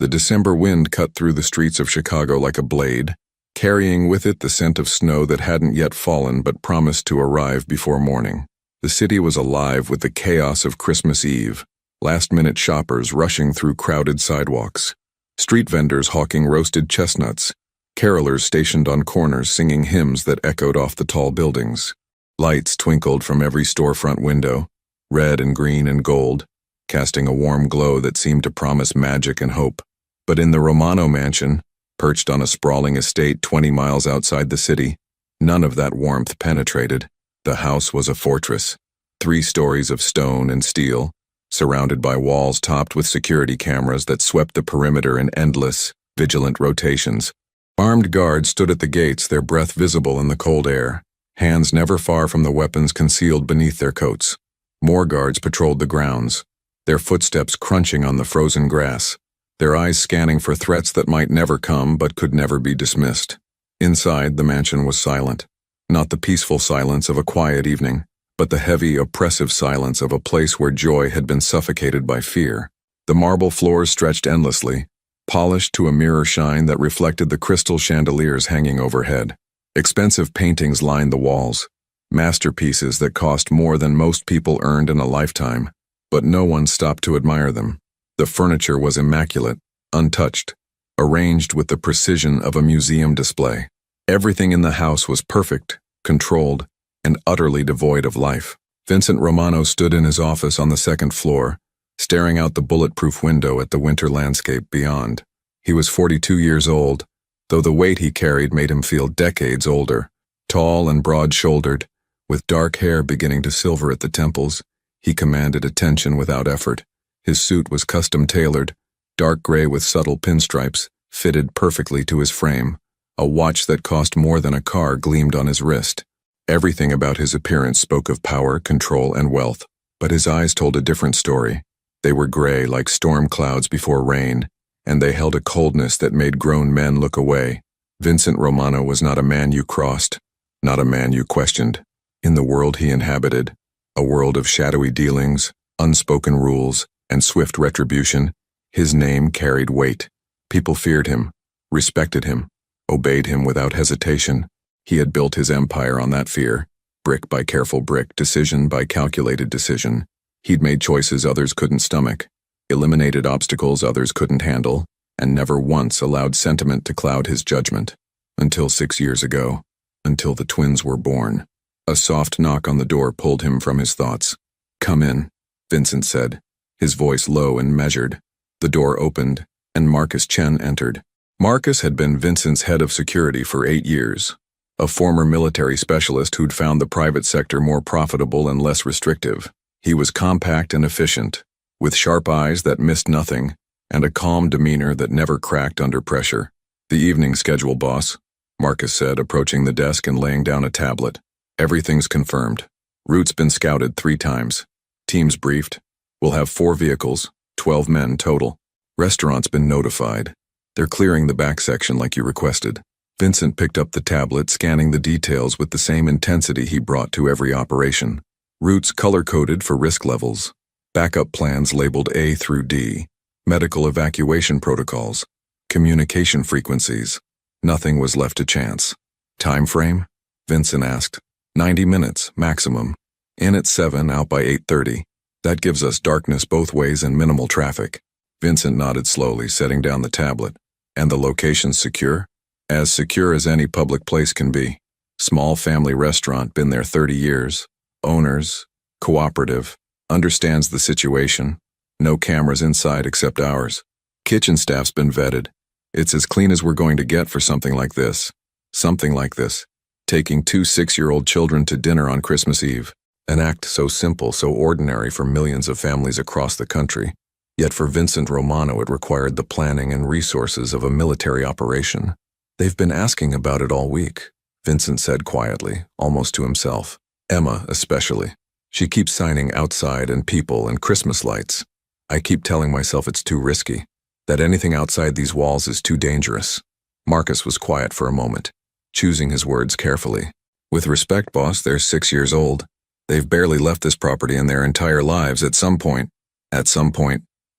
The December wind cut through the streets of Chicago like a blade, carrying with it the scent of snow that hadn't yet fallen but promised to arrive before morning. The city was alive with the chaos of Christmas Eve, last-minute shoppers rushing through crowded sidewalks, street vendors hawking roasted chestnuts, carolers stationed on corners singing hymns that echoed off the tall buildings. Lights twinkled from every storefront window, red and green and gold, casting a warm glow that seemed to promise magic and hope. But in the Romano mansion, perched on a sprawling estate 20 miles outside the city, none of that warmth penetrated. The house was a fortress, 3 stories of stone and steel, surrounded by walls topped with security cameras that swept the perimeter in endless, vigilant rotations. Armed guards stood at the gates, their breath visible in the cold air, hands never far from the weapons concealed beneath their coats. More guards patrolled the grounds, their footsteps crunching on the frozen grass, their eyes scanning for threats that might never come but could never be dismissed. Inside, the mansion was silent. Not the peaceful silence of a quiet evening, but the heavy, oppressive silence of a place where joy had been suffocated by fear. The marble floors stretched endlessly, polished to a mirror shine that reflected the crystal chandeliers hanging overhead. Expensive paintings lined the walls, masterpieces that cost more than most people earned in a lifetime, but no one stopped to admire them. The furniture was immaculate, untouched, arranged with the precision of a museum display. Everything in the house was perfect, controlled, and utterly devoid of life. Vincent Romano stood in his office on the 2nd floor, staring out the bulletproof window at the winter landscape beyond. He was 42 years old, though the weight he carried made him feel decades older. Tall and broad-shouldered, with dark hair beginning to silver at the temples, he commanded attention without effort. His suit was custom-tailored, dark gray with subtle pinstripes, fitted perfectly to his frame. A watch that cost more than a car gleamed on his wrist. Everything about his appearance spoke of power, control, and wealth, but his eyes told a different story. They were gray like storm clouds before rain, and they held a coldness that made grown men look away. Vincent Romano was not a man you crossed, not a man you questioned. In the world he inhabited, a world of shadowy dealings, unspoken rules, and swift retribution, his name carried weight. People feared him, respected him, obeyed him without hesitation. He had built his empire on that fear, brick by careful brick, decision by calculated decision. He'd made choices others couldn't stomach, eliminated obstacles others couldn't handle, and never once allowed sentiment to cloud his judgment. Until 6 years ago, until the twins were born. A soft knock on the door pulled him from his thoughts. "Come in," Vincent said, his voice low and measured. The door opened, and Marcus Chen entered. Marcus had been Vincent's head of security for 8 years, a former military specialist who'd found the private sector more profitable and less restrictive. He was compact and efficient, with sharp eyes that missed nothing, and a calm demeanor that never cracked under pressure. "The evening schedule, boss," Marcus said, approaching the desk and laying down a tablet. "Everything's confirmed. Route's been scouted 3 times. Teams briefed. We'll have 4 vehicles, 12 men total. Restaurant's been notified. They're clearing the back section like you requested." Vincent picked up the tablet, scanning the details with the same intensity he brought to every operation. Routes color-coded for risk levels. Backup plans labeled A through D. Medical evacuation protocols. Communication frequencies. Nothing was left to chance. "Time frame?" Vincent asked. 90 minutes, maximum. In at 7, out by 8:30. That gives us darkness both ways and minimal traffic. Vincent nodded slowly, setting down the tablet. "And the location's secure?" "As secure as any public place can be. Small family restaurant, been there 30 years. Owners, cooperative, understands the situation. No cameras inside except ours. Kitchen staff's been vetted. It's as clean as we're going to get for something like this. Something like this. Taking 2 6-year-old children to dinner on Christmas Eve. An act so simple, so ordinary for millions of families across the country. Yet for Vincent Romano it required the planning and resources of a military operation. "They've been asking about it all week," Vincent said quietly, almost to himself. "Emma, especially. She keeps signing outside and people and Christmas lights. I keep telling myself it's too risky, that anything outside these walls is too dangerous." Marcus was quiet for a moment, choosing his words carefully. "With respect, boss, they're 6 years old. They've barely left this property in their entire lives. At some point.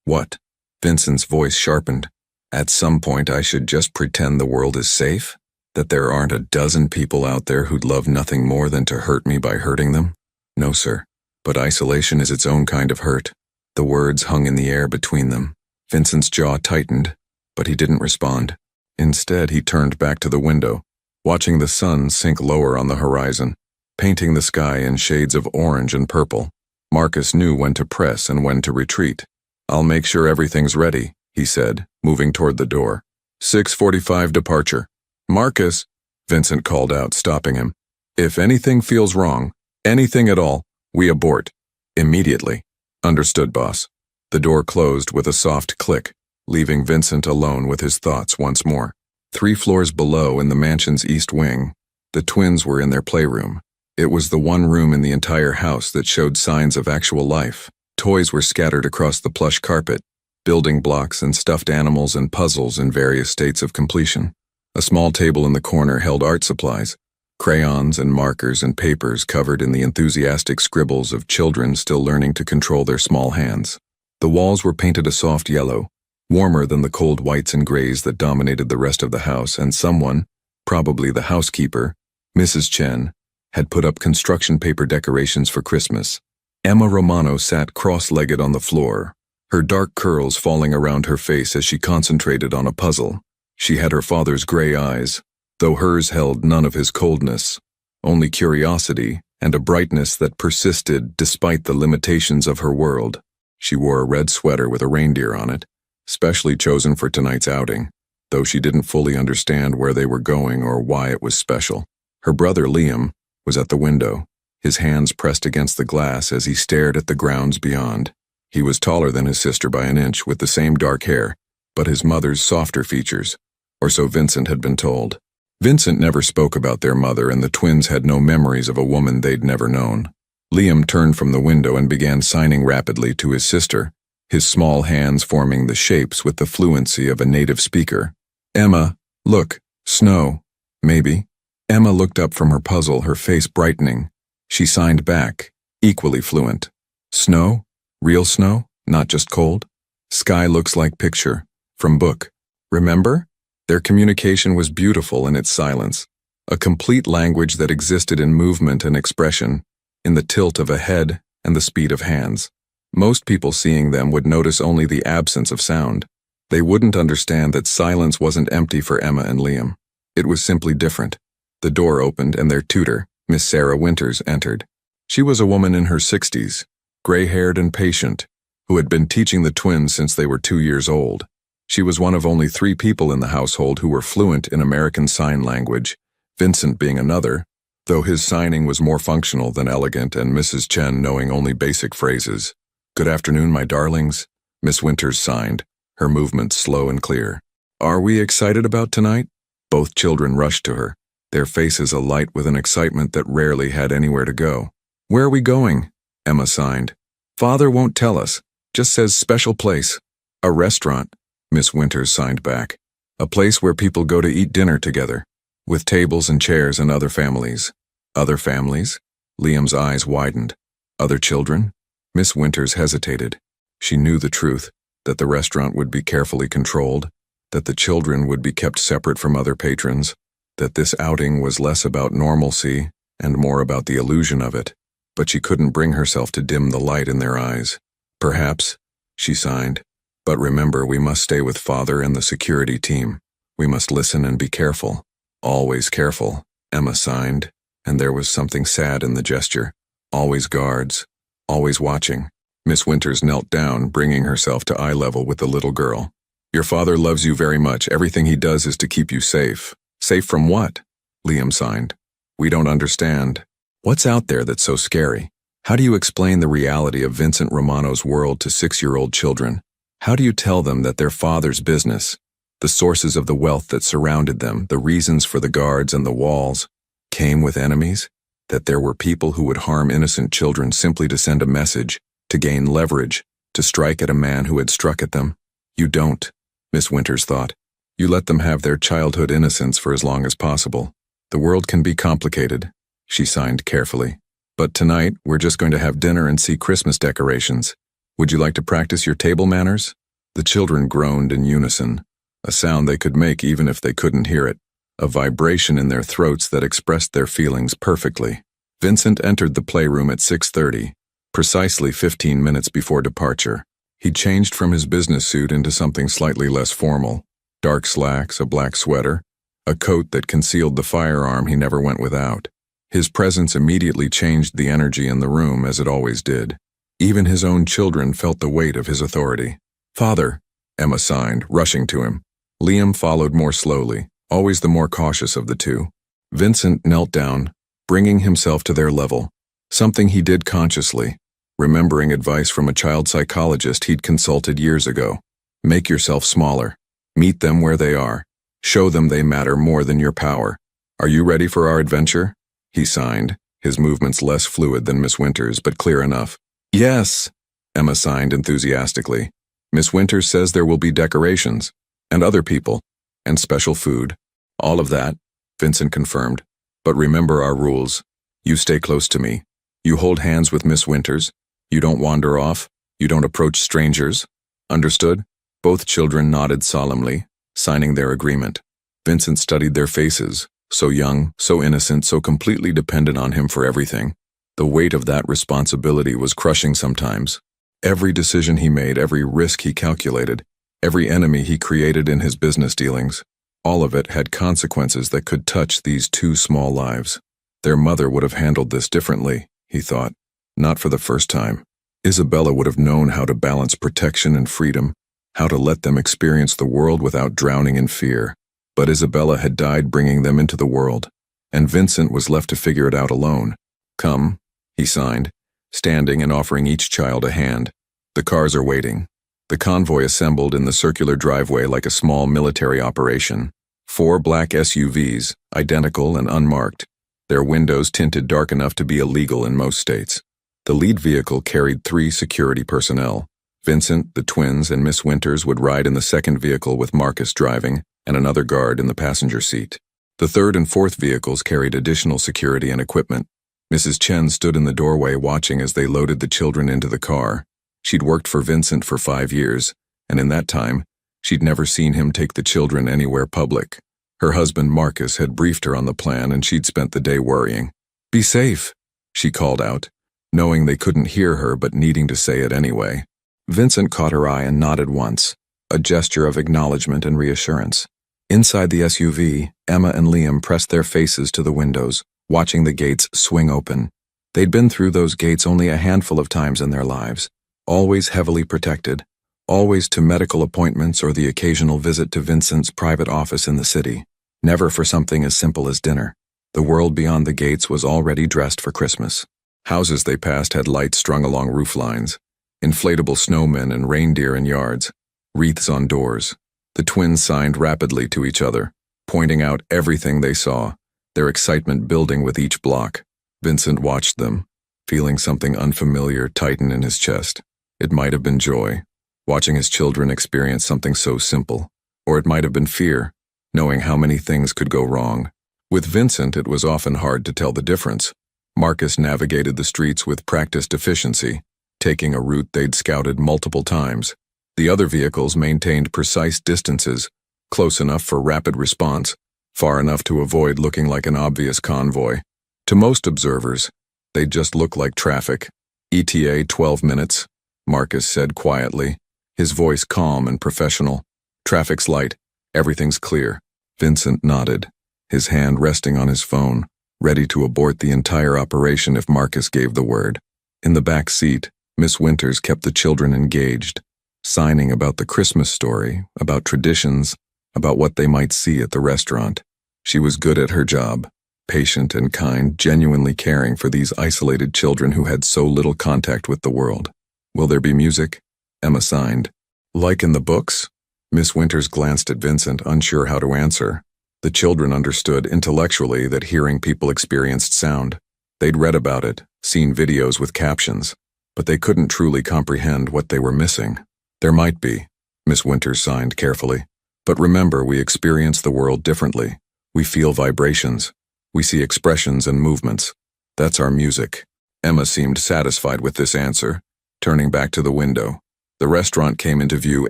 What?" Vincent's voice sharpened. At some point I should just pretend the world is safe? That there aren't a dozen people out there who'd love nothing more than to hurt me by hurting them? No, sir. But isolation is its own kind of hurt. The words hung in the air between them. Vincent's jaw tightened, but he didn't respond. Instead, he turned back to the window, watching the sun sink lower on the horizon, painting the sky in shades of orange and purple. Marcus knew when to press and when to retreat. "I'll make sure everything's ready," he said, moving toward the door. 6:45 departure. "Marcus," Vincent called out, stopping him. "If anything feels wrong, anything at all, we abort. Immediately." "Understood, boss." The door closed with a soft click, leaving Vincent alone with his thoughts once more. 3 floors below in the mansion's east wing, the twins were in their playroom. It was the one room in the entire house that showed signs of actual life. Toys were scattered across the plush carpet, building blocks and stuffed animals and puzzles in various states of completion. A small table in the corner held art supplies, crayons and markers and papers covered in the enthusiastic scribbles of children still learning to control their small hands. The walls were painted a soft yellow, warmer than the cold whites and grays that dominated the rest of the house, and someone, probably the housekeeper, Mrs. Chen, had put up construction paper decorations for Christmas. Emma Romano sat cross-legged on the floor, her dark curls falling around her face as she concentrated on a puzzle. She had her father's gray eyes, though hers held none of his coldness, only curiosity and a brightness that persisted despite the limitations of her world. She wore a red sweater with a reindeer on it, specially chosen for tonight's outing, though she didn't fully understand where they were going or why it was special. Her brother Liam was at the window, his hands pressed against the glass as he stared at the grounds beyond. He was taller than his sister by an inch, with the same dark hair, but his mother's softer features, or so Vincent had been told. Vincent never spoke about their mother, and the twins had no memories of a woman they'd never known. Liam turned from the window and began signing rapidly to his sister, his small hands forming the shapes with the fluency of a native speaker. "Emma, look, snow, maybe." Emma looked up from her puzzle, her face brightening. She signed back, equally fluent. "Snow? Real snow? Not just cold? Sky looks like picture. From book. Remember?" Their communication was beautiful in its silence, a complete language that existed in movement and expression, in the tilt of a head and the speed of hands. Most people seeing them would notice only the absence of sound. They wouldn't understand that silence wasn't empty for Emma and Liam. It was simply different. The door opened and their tutor, Miss Sarah Winters, entered. She was a woman in her 60s, gray-haired and patient, who had been teaching the twins since they were 2 years old. She was one of only 3 people in the household who were fluent in American Sign Language, Vincent being another, though his signing was more functional than elegant, and Mrs. Chen knowing only basic phrases. "Good afternoon, my darlings," Miss Winters signed, her movements slow and clear. "Are we excited about tonight?" Both children rushed to her, their faces alight with an excitement that rarely had anywhere to go. "Where are we going?" Emma signed. "Father won't tell us, just says special place." "A restaurant," Miss Winters signed back. "A place where people go to eat dinner together, with tables and chairs and other families." "Other families?" Liam's eyes widened. "Other children?" Miss Winters hesitated. She knew the truth, that the restaurant would be carefully controlled, that the children would be kept separate from other patrons, that this outing was less about normalcy and more about the illusion of it, but she couldn't bring herself to dim the light in their eyes. "Perhaps," she signed, "but remember, we must stay with Father and the security team. We must listen and be careful. Always careful," Emma signed, and there was something sad in the gesture. "Always guards, always watching." Miss Winters knelt down, bringing herself to eye level with the little girl. "Your father loves you very much. Everything he does is to keep you safe." "Safe from what?" Liam signed. "We don't understand. What's out there that's so scary? How do you explain the reality of Vincent Romano's world to 6-year-old children? How do you tell them that their father's business, the sources of the wealth that surrounded them, the reasons for the guards and the walls, came with enemies? That there were people who would harm innocent children simply to send a message, to gain leverage, to strike at a man who had struck at them? You don't," Miss Winters thought. "You let them have their childhood innocence for as long as possible. The world can be complicated," she signed carefully. "But tonight, we're just going to have dinner and see Christmas decorations. Would you like to practice your table manners?" The children groaned in unison. a sound they could make even if they couldn't hear it, a vibration in their throats that expressed their feelings perfectly. Vincent entered the playroom at 6:30, precisely 15 minutes before departure. He changed from his business suit into something slightly less formal, dark slacks, a black sweater, a coat that concealed the firearm he never went without. His presence immediately changed the energy in the room, as it always did. Even his own children felt the weight of his authority. "Father," Emma signed, rushing to him. Liam followed more slowly, always the more cautious of the two. Vincent knelt down, bringing himself to their level, something he did consciously, remembering advice from a child psychologist he'd consulted years ago. Make yourself smaller. Meet them where they are. Show them they matter more than your power. "Are you ready for our adventure?" he signed, his movements less fluid than Miss Winters, but clear enough. "Yes," Emma signed enthusiastically. "Miss Winters says there will be decorations, and other people, and special food. All of that," Vincent confirmed. "But remember our rules. You stay close to me. You hold hands with Miss Winters. You don't wander off. You don't approach strangers. Understood?" Both children nodded solemnly, signing their agreement. Vincent studied their faces, so young, so innocent, so completely dependent on him for everything. The weight of that responsibility was crushing sometimes. Every decision he made, every risk he calculated, every enemy he created in his business dealings, all of it had consequences that could touch these two small lives. Their mother would have handled this differently, he thought. Not for the first time. Isabella would have known how to balance protection and freedom, how to let them experience the world without drowning in fear. But Isabella had died bringing them into the world, and Vincent was left to figure it out alone. "Come," he signed, standing and offering each child a hand. "The cars are waiting." The convoy assembled in the circular driveway like a small military operation. 4 black SUVs, identical and unmarked, their windows tinted dark enough to be illegal in most states. The lead vehicle carried 3 security personnel. Vincent, the twins, and Miss Winters would ride in the second vehicle with Marcus driving, and another guard in the passenger seat. The third and fourth vehicles carried additional security and equipment. Mrs. Chen stood in the doorway watching as they loaded the children into the car. She'd worked for Vincent for 5 years, and in that time, she'd never seen him take the children anywhere public. Her husband Marcus had briefed her on the plan, and she'd spent the day worrying. "Be safe," she called out, knowing they couldn't hear her but needing to say it anyway. Vincent caught her eye and nodded once, a gesture of acknowledgement and reassurance. Inside the SUV, Emma and Liam pressed their faces to the windows, watching the gates swing open. They'd been through those gates only a handful of times in their lives, always heavily protected, always to medical appointments or the occasional visit to Vincent's private office in the city, never for something as simple as dinner. The world beyond the gates was already dressed for Christmas. Houses they passed had lights strung along roof lines, inflatable snowmen and reindeer in yards, wreaths on doors. The twins signed rapidly to each other, pointing out everything they saw, their excitement building with each block. Vincent watched them, feeling something unfamiliar tighten in his chest. It might have been joy, watching his children experience something so simple, or it might have been fear, knowing how many things could go wrong. With Vincent, it was often hard to tell the difference. Marcus navigated the streets with practiced efficiency, taking a route they'd scouted multiple times. The other vehicles maintained precise distances, close enough for rapid response, far enough to avoid looking like an obvious convoy. To most observers, they'd just look like traffic. "ETA 12 minutes, Marcus said quietly, his voice calm and professional. "Traffic's light. Everything's clear." Vincent nodded, his hand resting on his phone, ready to abort the entire operation if Marcus gave the word. In the back seat, Miss Winters kept the children engaged, signing about the Christmas story, about traditions, about what they might see at the restaurant. She was good at her job, patient and kind, genuinely caring for these isolated children who had so little contact with the world. "Will there be music?" Emma signed. "Like in the books?" Miss Winters glanced at Vincent, unsure how to answer. The children understood intellectually that hearing people experienced sound. They'd read about it, seen videos with captions, but they couldn't truly comprehend what they were missing. "There might be," Miss Winters signed carefully. "But remember, we experience the world differently. We feel vibrations. We see expressions and movements. That's our music." Emma seemed satisfied with this answer, turning back to the window. The restaurant came into view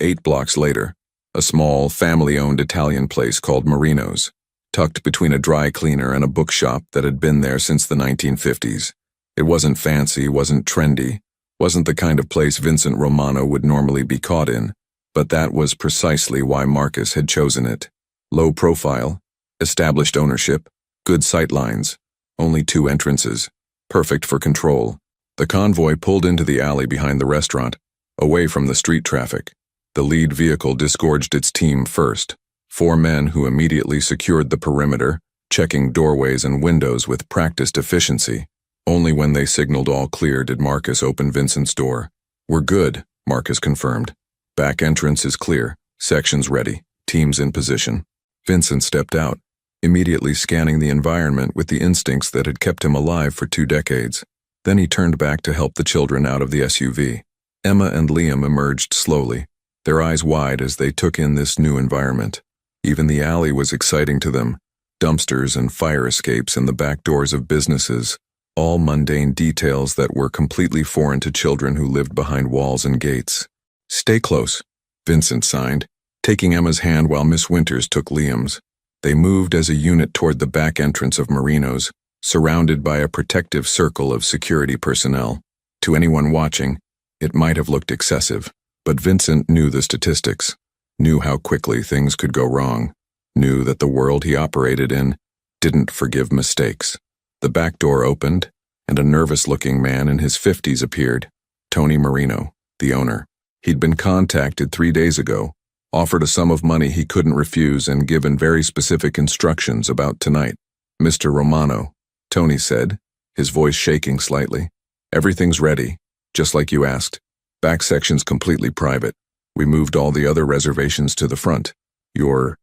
8 blocks later, a small, family-owned Italian place called Marino's, tucked between a dry cleaner and a bookshop that had been there since the 1950s. It wasn't fancy, wasn't trendy, wasn't the kind of place Vincent Romano would normally be caught in, but that was precisely why Marcus had chosen it. Low profile, established ownership, good sightlines, only 2 entrances, perfect for control. The convoy pulled into the alley behind the restaurant, away from the street traffic. The lead vehicle disgorged its team first, 4 men who immediately secured the perimeter, checking doorways and windows with practiced efficiency. Only when they signaled all clear did Marcus open Vincent's door. "We're good," Marcus confirmed. "Back entrance is clear, sections ready, teams in position." Vincent stepped out, immediately scanning the environment with the instincts that had kept him alive for 2 decades. Then he turned back to help the children out of the SUV. Emma and Liam emerged slowly, their eyes wide as they took in this new environment. Even the alley was exciting to them. Dumpsters and fire escapes and the back doors of businesses, all mundane details that were completely foreign to children who lived behind walls and gates. "Stay close," Vincent signed, taking Emma's hand while Miss Winters took Liam's. They moved as a unit toward the back entrance of Marino's, surrounded by a protective circle of security personnel. To anyone watching, it might have looked excessive, but Vincent knew the statistics, knew how quickly things could go wrong, knew that the world he operated in didn't forgive mistakes. The back door opened, and a nervous-looking man in his 50s appeared, Tony Marino, the owner. He'd been contacted 3 days ago, offered a sum of money he couldn't refuse and given very specific instructions about tonight. "Mr. Romano," Tony said, his voice shaking slightly. "Everything's ready, just like you asked. Back section's completely private. We moved all the other reservations to the front. Your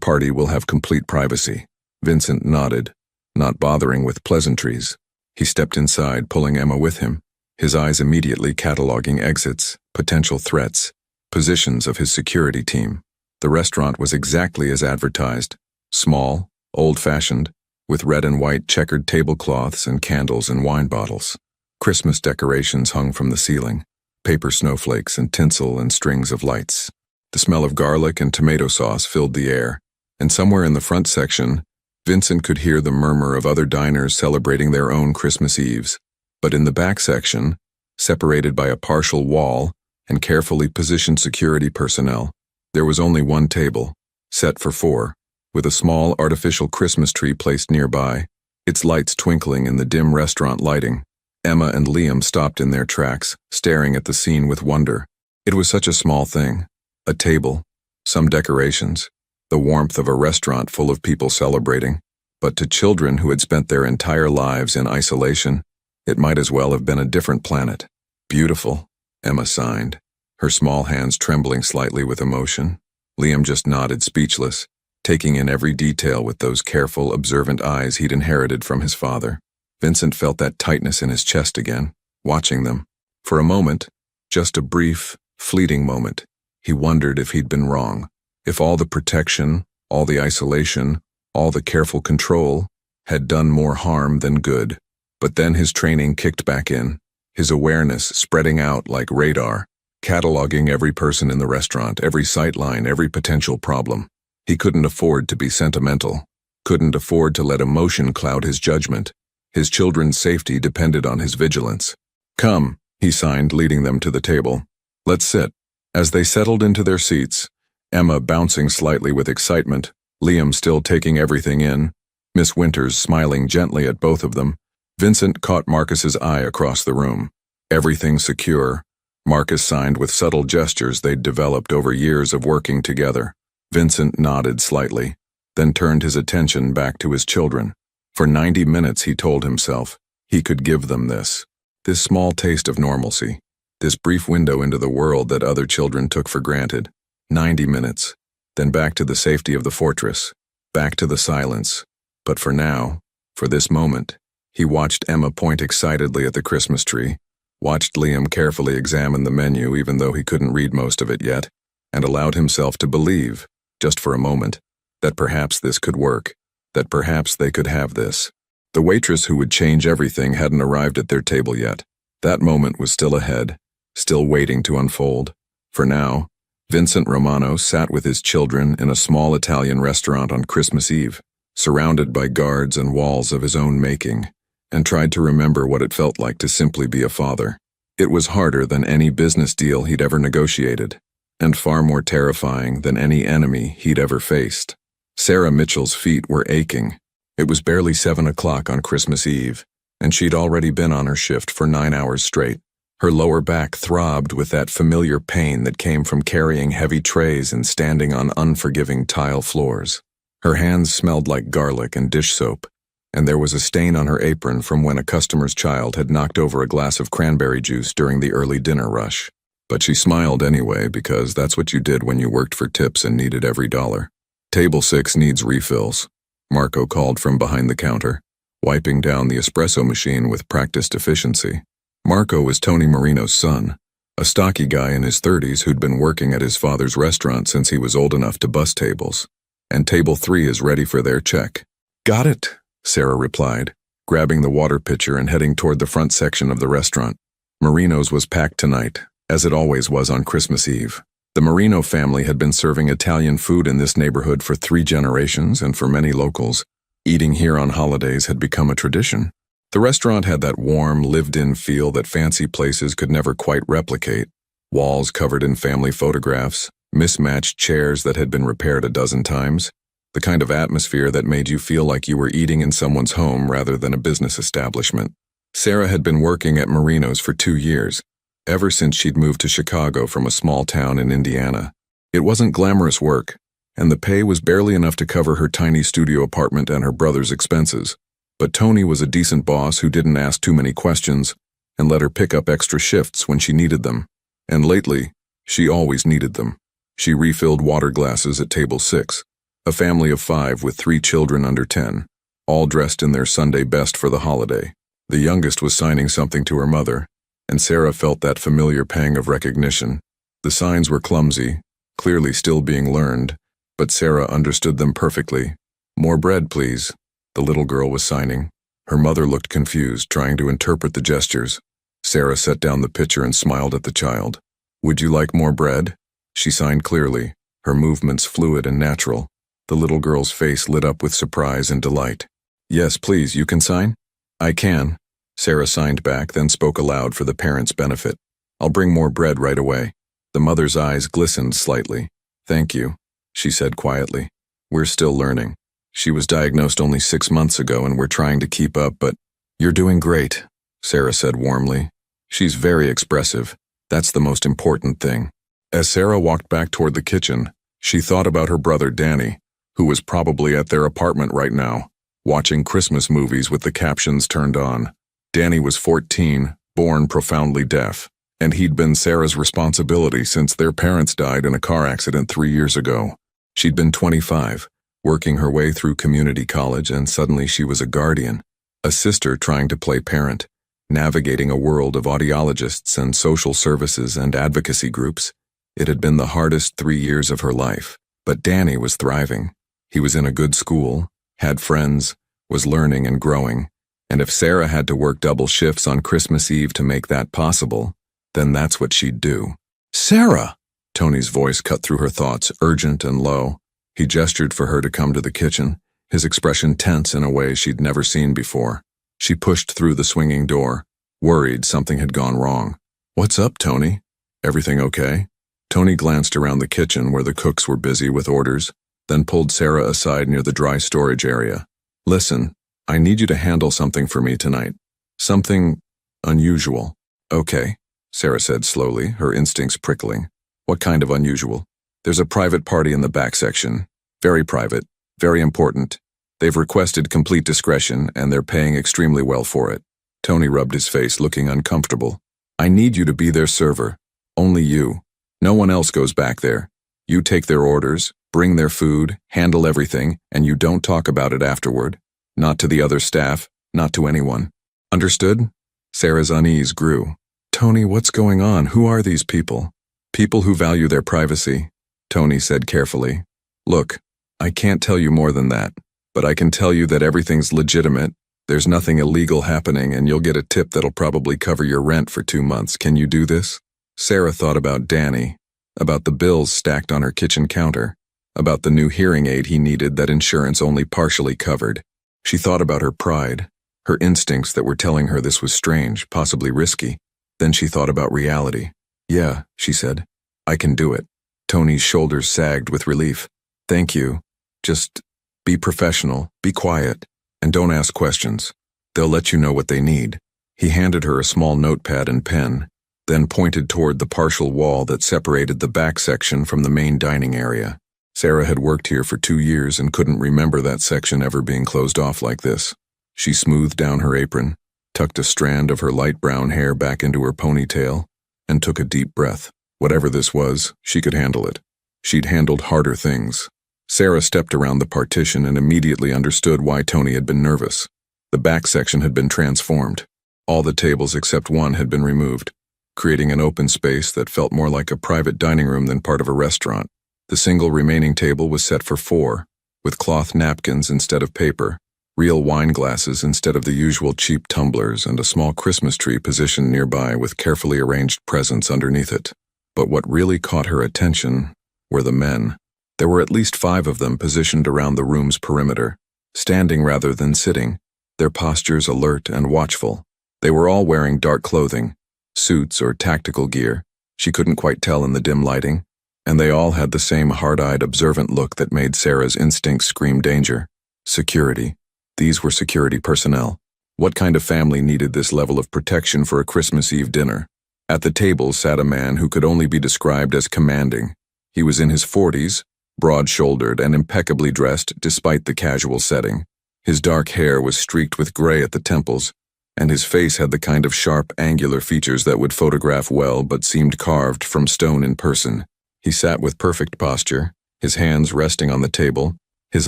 party will have complete privacy." Vincent nodded, not bothering with pleasantries. He stepped inside, pulling Emma with him, his eyes immediately cataloging exits, potential threats, positions of his security team. The restaurant was exactly as advertised, small, old-fashioned, with red and white checkered tablecloths and candles and wine bottles. Christmas decorations hung from the ceiling, paper snowflakes and tinsel and strings of lights. The smell of garlic and tomato sauce filled the air, and somewhere in the front section, Vincent could hear the murmur of other diners celebrating their own Christmas Eves. But in the back section, separated by a partial wall and carefully positioned security personnel, there was only one table, set for 4, with a small artificial Christmas tree placed nearby, its lights twinkling in the dim restaurant lighting. Emma and Liam stopped in their tracks, staring at the scene with wonder. It was such a small thing. A table, some decorations, the warmth of a restaurant full of people celebrating. But to children who had spent their entire lives in isolation, it might as well have been a different planet. "Beautiful," Emma signed, her small hands trembling slightly with emotion. Liam just nodded, speechless, taking in every detail with those careful, observant eyes he'd inherited from his father. Vincent felt that tightness in his chest again, watching them. For a moment, just a brief, fleeting moment, he wondered if he'd been wrong, if all the protection, all the isolation, all the careful control had done more harm than good. But then his training kicked back in, his awareness spreading out like radar, cataloging every person in the restaurant, every sightline, every potential problem. He couldn't afford to be sentimental, couldn't afford to let emotion cloud his judgment. His children's safety depended on his vigilance. "Come," he signed, leading them to the table. "Let's sit." As they settled into their seats, Emma bouncing slightly with excitement, Liam still taking everything in, Miss Winters smiling gently at both of them, Vincent caught Marcus's eye across the room. Everything secure. Marcus signed with subtle gestures they'd developed over years of working together. Vincent nodded slightly, then turned his attention back to his children. For 90 minutes, he told himself, he could give them this small taste of normalcy, this brief window into the world that other children took for granted. 90 minutes, then back to the safety of the fortress, back to the silence. But for now, for this moment, he watched Emma point excitedly at the Christmas tree, watched Liam carefully examine the menu even though he couldn't read most of it yet, and allowed himself to believe, just for a moment, that perhaps this could work, that perhaps they could have this. The waitress who would change everything hadn't arrived at their table yet. That moment was still ahead, still waiting to unfold. For now, Vincent Romano sat with his children in a small Italian restaurant on Christmas Eve, surrounded by guards and walls of his own making, and tried to remember what it felt like to simply be a father. It was harder than any business deal he'd ever negotiated, and far more terrifying than any enemy he'd ever faced. Sarah Mitchell's feet were aching. It was barely 7 o'clock on Christmas Eve, and she'd already been on her shift for 9 hours straight. Her lower back throbbed with that familiar pain that came from carrying heavy trays and standing on unforgiving tile floors. Her hands smelled like garlic and dish soap, and there was a stain on her apron from when a customer's child had knocked over a glass of cranberry juice during the early dinner rush. But she smiled anyway because that's what you did when you worked for tips and needed every dollar. "Table 6 needs refills," Marco called from behind the counter, wiping down the espresso machine with practiced efficiency. Marco was Tony Marino's son, a stocky guy in his 30s who'd been working at his father's restaurant since he was old enough to bus tables. "And table 3 is ready for their check." "Got it," Sarah replied, grabbing the water pitcher and heading toward the front section of the restaurant. Marino's was packed tonight, as it always was on Christmas Eve. The Marino family had been serving Italian food in this neighborhood for 3 generations, and for many locals, eating here on holidays had become a tradition. The restaurant had that warm, lived-in feel that fancy places could never quite replicate. Walls covered in family photographs, mismatched chairs that had been repaired a dozen times, the kind of atmosphere that made you feel like you were eating in someone's home rather than a business establishment. Sarah had been working at Marino's for 2 years, ever since she'd moved to Chicago from a small town in Indiana. It wasn't glamorous work, and the pay was barely enough to cover her tiny studio apartment and her brother's expenses. But Tony was a decent boss who didn't ask too many questions and let her pick up extra shifts when she needed them. And lately, she always needed them. She refilled water glasses at table 6, a family of 5 with 3 children under 10, all dressed in their Sunday best for the holiday. The youngest was signing something to her mother, and Sarah felt that familiar pang of recognition. The signs were clumsy, clearly still being learned, but Sarah understood them perfectly. "More bread, please," the little girl was signing. Her mother looked confused, trying to interpret the gestures. Sarah set down the pitcher and smiled at the child. "Would you like more bread?" She signed clearly, her movements fluid and natural. The little girl's face lit up with surprise and delight. "Yes, please, you can sign?" "I can." Sarah signed back, then spoke aloud for the parents' benefit. "I'll bring more bread right away." The mother's eyes glistened slightly. "Thank you," she said quietly. "We're still learning. She was diagnosed only 6 months ago and we're trying to keep up, but..." "You're doing great," Sarah said warmly. "She's very expressive. That's the most important thing." As Sarah walked back toward the kitchen, she thought about her brother Danny, who was probably at their apartment right now, watching Christmas movies with the captions turned on. Danny was 14, born profoundly deaf, and he'd been Sarah's responsibility since their parents died in a car accident 3 years ago. She'd been 25, working her way through community college, and suddenly she was a guardian, a sister trying to play parent, navigating a world of audiologists and social services and advocacy groups. It had been the hardest 3 years of her life, but Danny was thriving. He was in a good school, had friends, was learning and growing, and if Sarah had to work double shifts on Christmas Eve to make that possible, then that's what she'd do. "Sarah!" Tony's voice cut through her thoughts, urgent and low. He gestured for her to come to the kitchen, his expression tense in a way she'd never seen before. She pushed through the swinging door, worried something had gone wrong. "What's up, Tony? Everything okay?" Tony glanced around the kitchen where the cooks were busy with orders, then pulled Sarah aside near the dry storage area. "Listen, I need you to handle something for me tonight. Something unusual." "Okay," Sarah said slowly, her instincts prickling. "What kind of unusual?" "There's a private party in the back section. Very private, very important. They've requested complete discretion, and they're paying extremely well for it." Tony rubbed his face, looking uncomfortable. "I need you to be their server. Only you. No one else goes back there. You take their orders, bring their food, handle everything, and you don't talk about it afterward. Not to the other staff, not to anyone. Understood?" Sarah's unease grew. "Tony, what's going on? Who are these people?" "People who value their privacy," Tony said carefully. "Look, I can't tell you more than that, but I can tell you that everything's legitimate. There's nothing illegal happening, and you'll get a tip that'll probably cover your rent for 2 months. Can you do this?" Sarah thought about Danny, about the bills stacked on her kitchen counter, about the new hearing aid he needed that insurance only partially covered. She thought about her pride, her instincts that were telling her this was strange, possibly risky. Then she thought about reality. "Yeah," she said. "I can do it." Tony's shoulders sagged with relief. "Thank you. Just be professional, be quiet, and don't ask questions. They'll let you know what they need." He handed her a small notepad and pen, then pointed toward the partial wall that separated the back section from the main dining area. Sarah had worked here for 2 years and couldn't remember that section ever being closed off like this. She smoothed down her apron, tucked a strand of her light brown hair back into her ponytail, and took a deep breath. Whatever this was, she could handle it. She'd handled harder things. Sarah stepped around the partition and immediately understood why Tony had been nervous. The back section had been transformed. All the tables except one had been removed, creating an open space that felt more like a private dining room than part of a restaurant. The single remaining table was set for 4, with cloth napkins instead of paper, real wine glasses instead of the usual cheap tumblers, and a small Christmas tree positioned nearby with carefully arranged presents underneath it. But what really caught her attention were the men. There were at least 5 of them positioned around the room's perimeter, standing rather than sitting, their postures alert and watchful. They were all wearing dark clothing, suits or tactical gear, she couldn't quite tell in the dim lighting, and they all had the same hard-eyed, observant look that made Sarah's instincts scream danger. Security. These were security personnel. What kind of family needed this level of protection for a Christmas Eve dinner? At the table sat a man who could only be described as commanding. He was in his 40s, broad-shouldered and impeccably dressed despite the casual setting. His dark hair was streaked with gray at the temples, and his face had the kind of sharp, angular features that would photograph well but seemed carved from stone in person. He sat with perfect posture, his hands resting on the table, his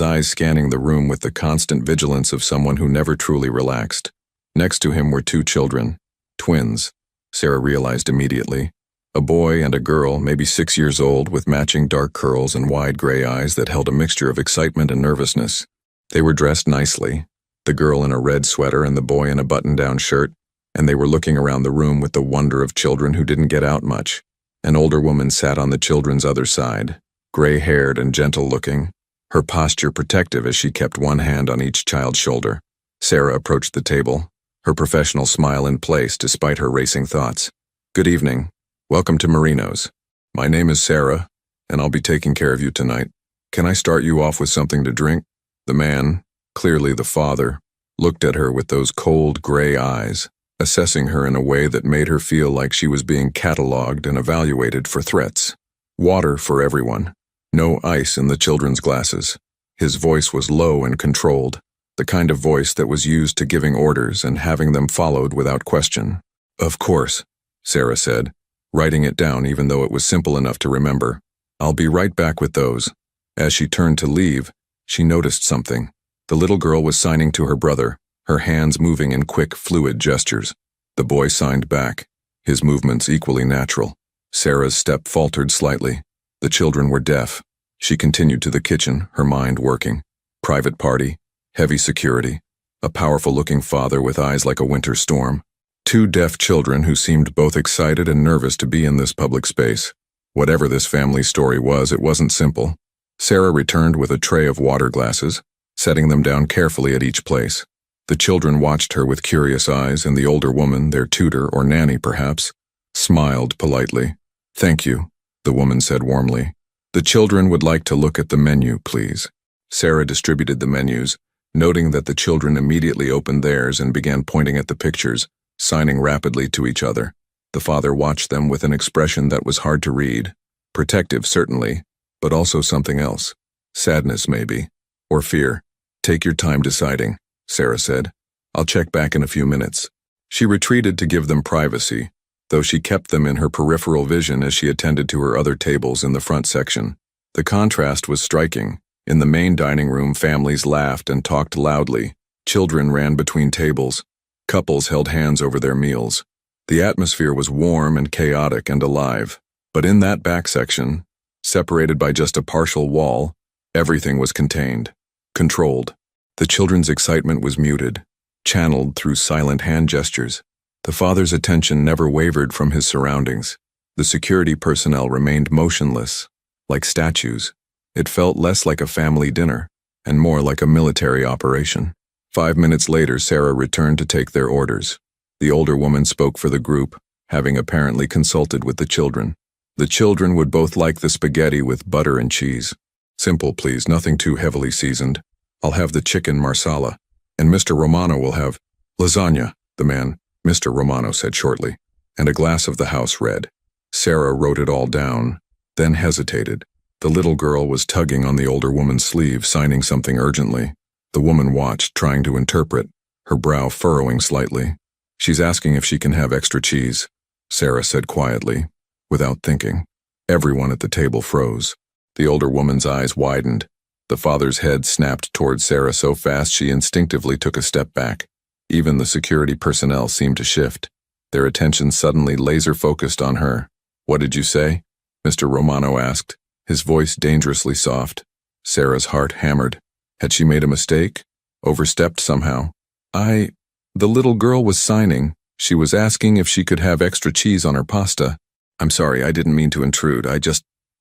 eyes scanning the room with the constant vigilance of someone who never truly relaxed. Next to him were 2 children, twins, Sarah realized immediately. A boy and a girl, maybe 6 years old, with matching dark curls and wide gray eyes that held a mixture of excitement and nervousness. They were dressed nicely, the girl in a red sweater and the boy in a button-down shirt, and they were looking around the room with the wonder of children who didn't get out much. An older woman sat on the children's other side, gray-haired and gentle-looking, her posture protective as she kept one hand on each child's shoulder. Sarah approached the table, her professional smile in place despite her racing thoughts. "Good evening. Welcome to Marino's. My name is Sarah, and I'll be taking care of you tonight. Can I start you off with something to drink?" The man, clearly the father, looked at her with those cold gray eyes, assessing her in a way that made her feel like she was being catalogued and evaluated for threats. Water for everyone. No ice in the children's glasses. His voice was low and controlled, the kind of voice that was used to giving orders and having them followed without question. "Of course," Sarah said, writing it down even though it was simple enough to remember. "I'll be right back with those." As she turned to leave, she noticed something. The little girl was signing to her brother, her hands moving in quick, fluid gestures. The boy signed back, his movements equally natural. Sarah's step faltered slightly. The children were deaf. She continued to the kitchen, her mind working. Private party, heavy security, a powerful-looking father with eyes like a winter storm. 2 deaf children who seemed both excited and nervous to be in this public space. Whatever this family story was, it wasn't simple. Sarah returned with a tray of water glasses, setting them down carefully at each place. The children watched her with curious eyes, and the older woman, their tutor or nanny perhaps, smiled politely. "Thank you," the woman said warmly. "The children would like to look at the menu, please." Sarah distributed the menus, noting that the children immediately opened theirs and began pointing at the pictures, signing rapidly to each other. The father watched them with an expression that was hard to read. Protective, certainly, but also something else. Sadness, maybe. Or fear. "Take your time deciding," Sarah said. "I'll check back in a few minutes." She retreated to give them privacy, though she kept them in her peripheral vision as she attended to her other tables in the front section. The contrast was striking. In the main dining room, families laughed and talked loudly. Children ran between tables. Couples held hands over their meals. The atmosphere was warm and chaotic and alive. But in that back section, separated by just a partial wall, everything was contained, controlled. The children's excitement was muted, channeled through silent hand gestures. The father's attention never wavered from his surroundings. The security personnel remained motionless, like statues. It felt less like a family dinner, and more like a military operation. 5 minutes later, Sarah returned to take their orders. The older woman spoke for the group, having apparently consulted with the children. The children would both like the spaghetti with butter and cheese. Simple, please, nothing too heavily seasoned. I'll have the chicken marsala, and Mr. Romano will have lasagna, the man, Mr. Romano, said shortly, and a glass of the house red. Sarah wrote it all down, then hesitated. The little girl was tugging on the older woman's sleeve, signing something urgently. The woman watched, trying to interpret, her brow furrowing slightly. She's asking if she can have extra cheese, Sarah said quietly, without thinking. Everyone at the table froze. The older woman's eyes widened. The father's head snapped toward Sarah so fast she instinctively took a step back. Even the security personnel seemed to shift, their attention suddenly laser-focused on her. What did you say? Mr. Romano asked, his voice dangerously soft. Sarah's heart hammered. Had she made a mistake? Overstepped somehow? The little girl was signing. She was asking if she could have extra cheese on her pasta. I'm sorry, I didn't mean to intrude.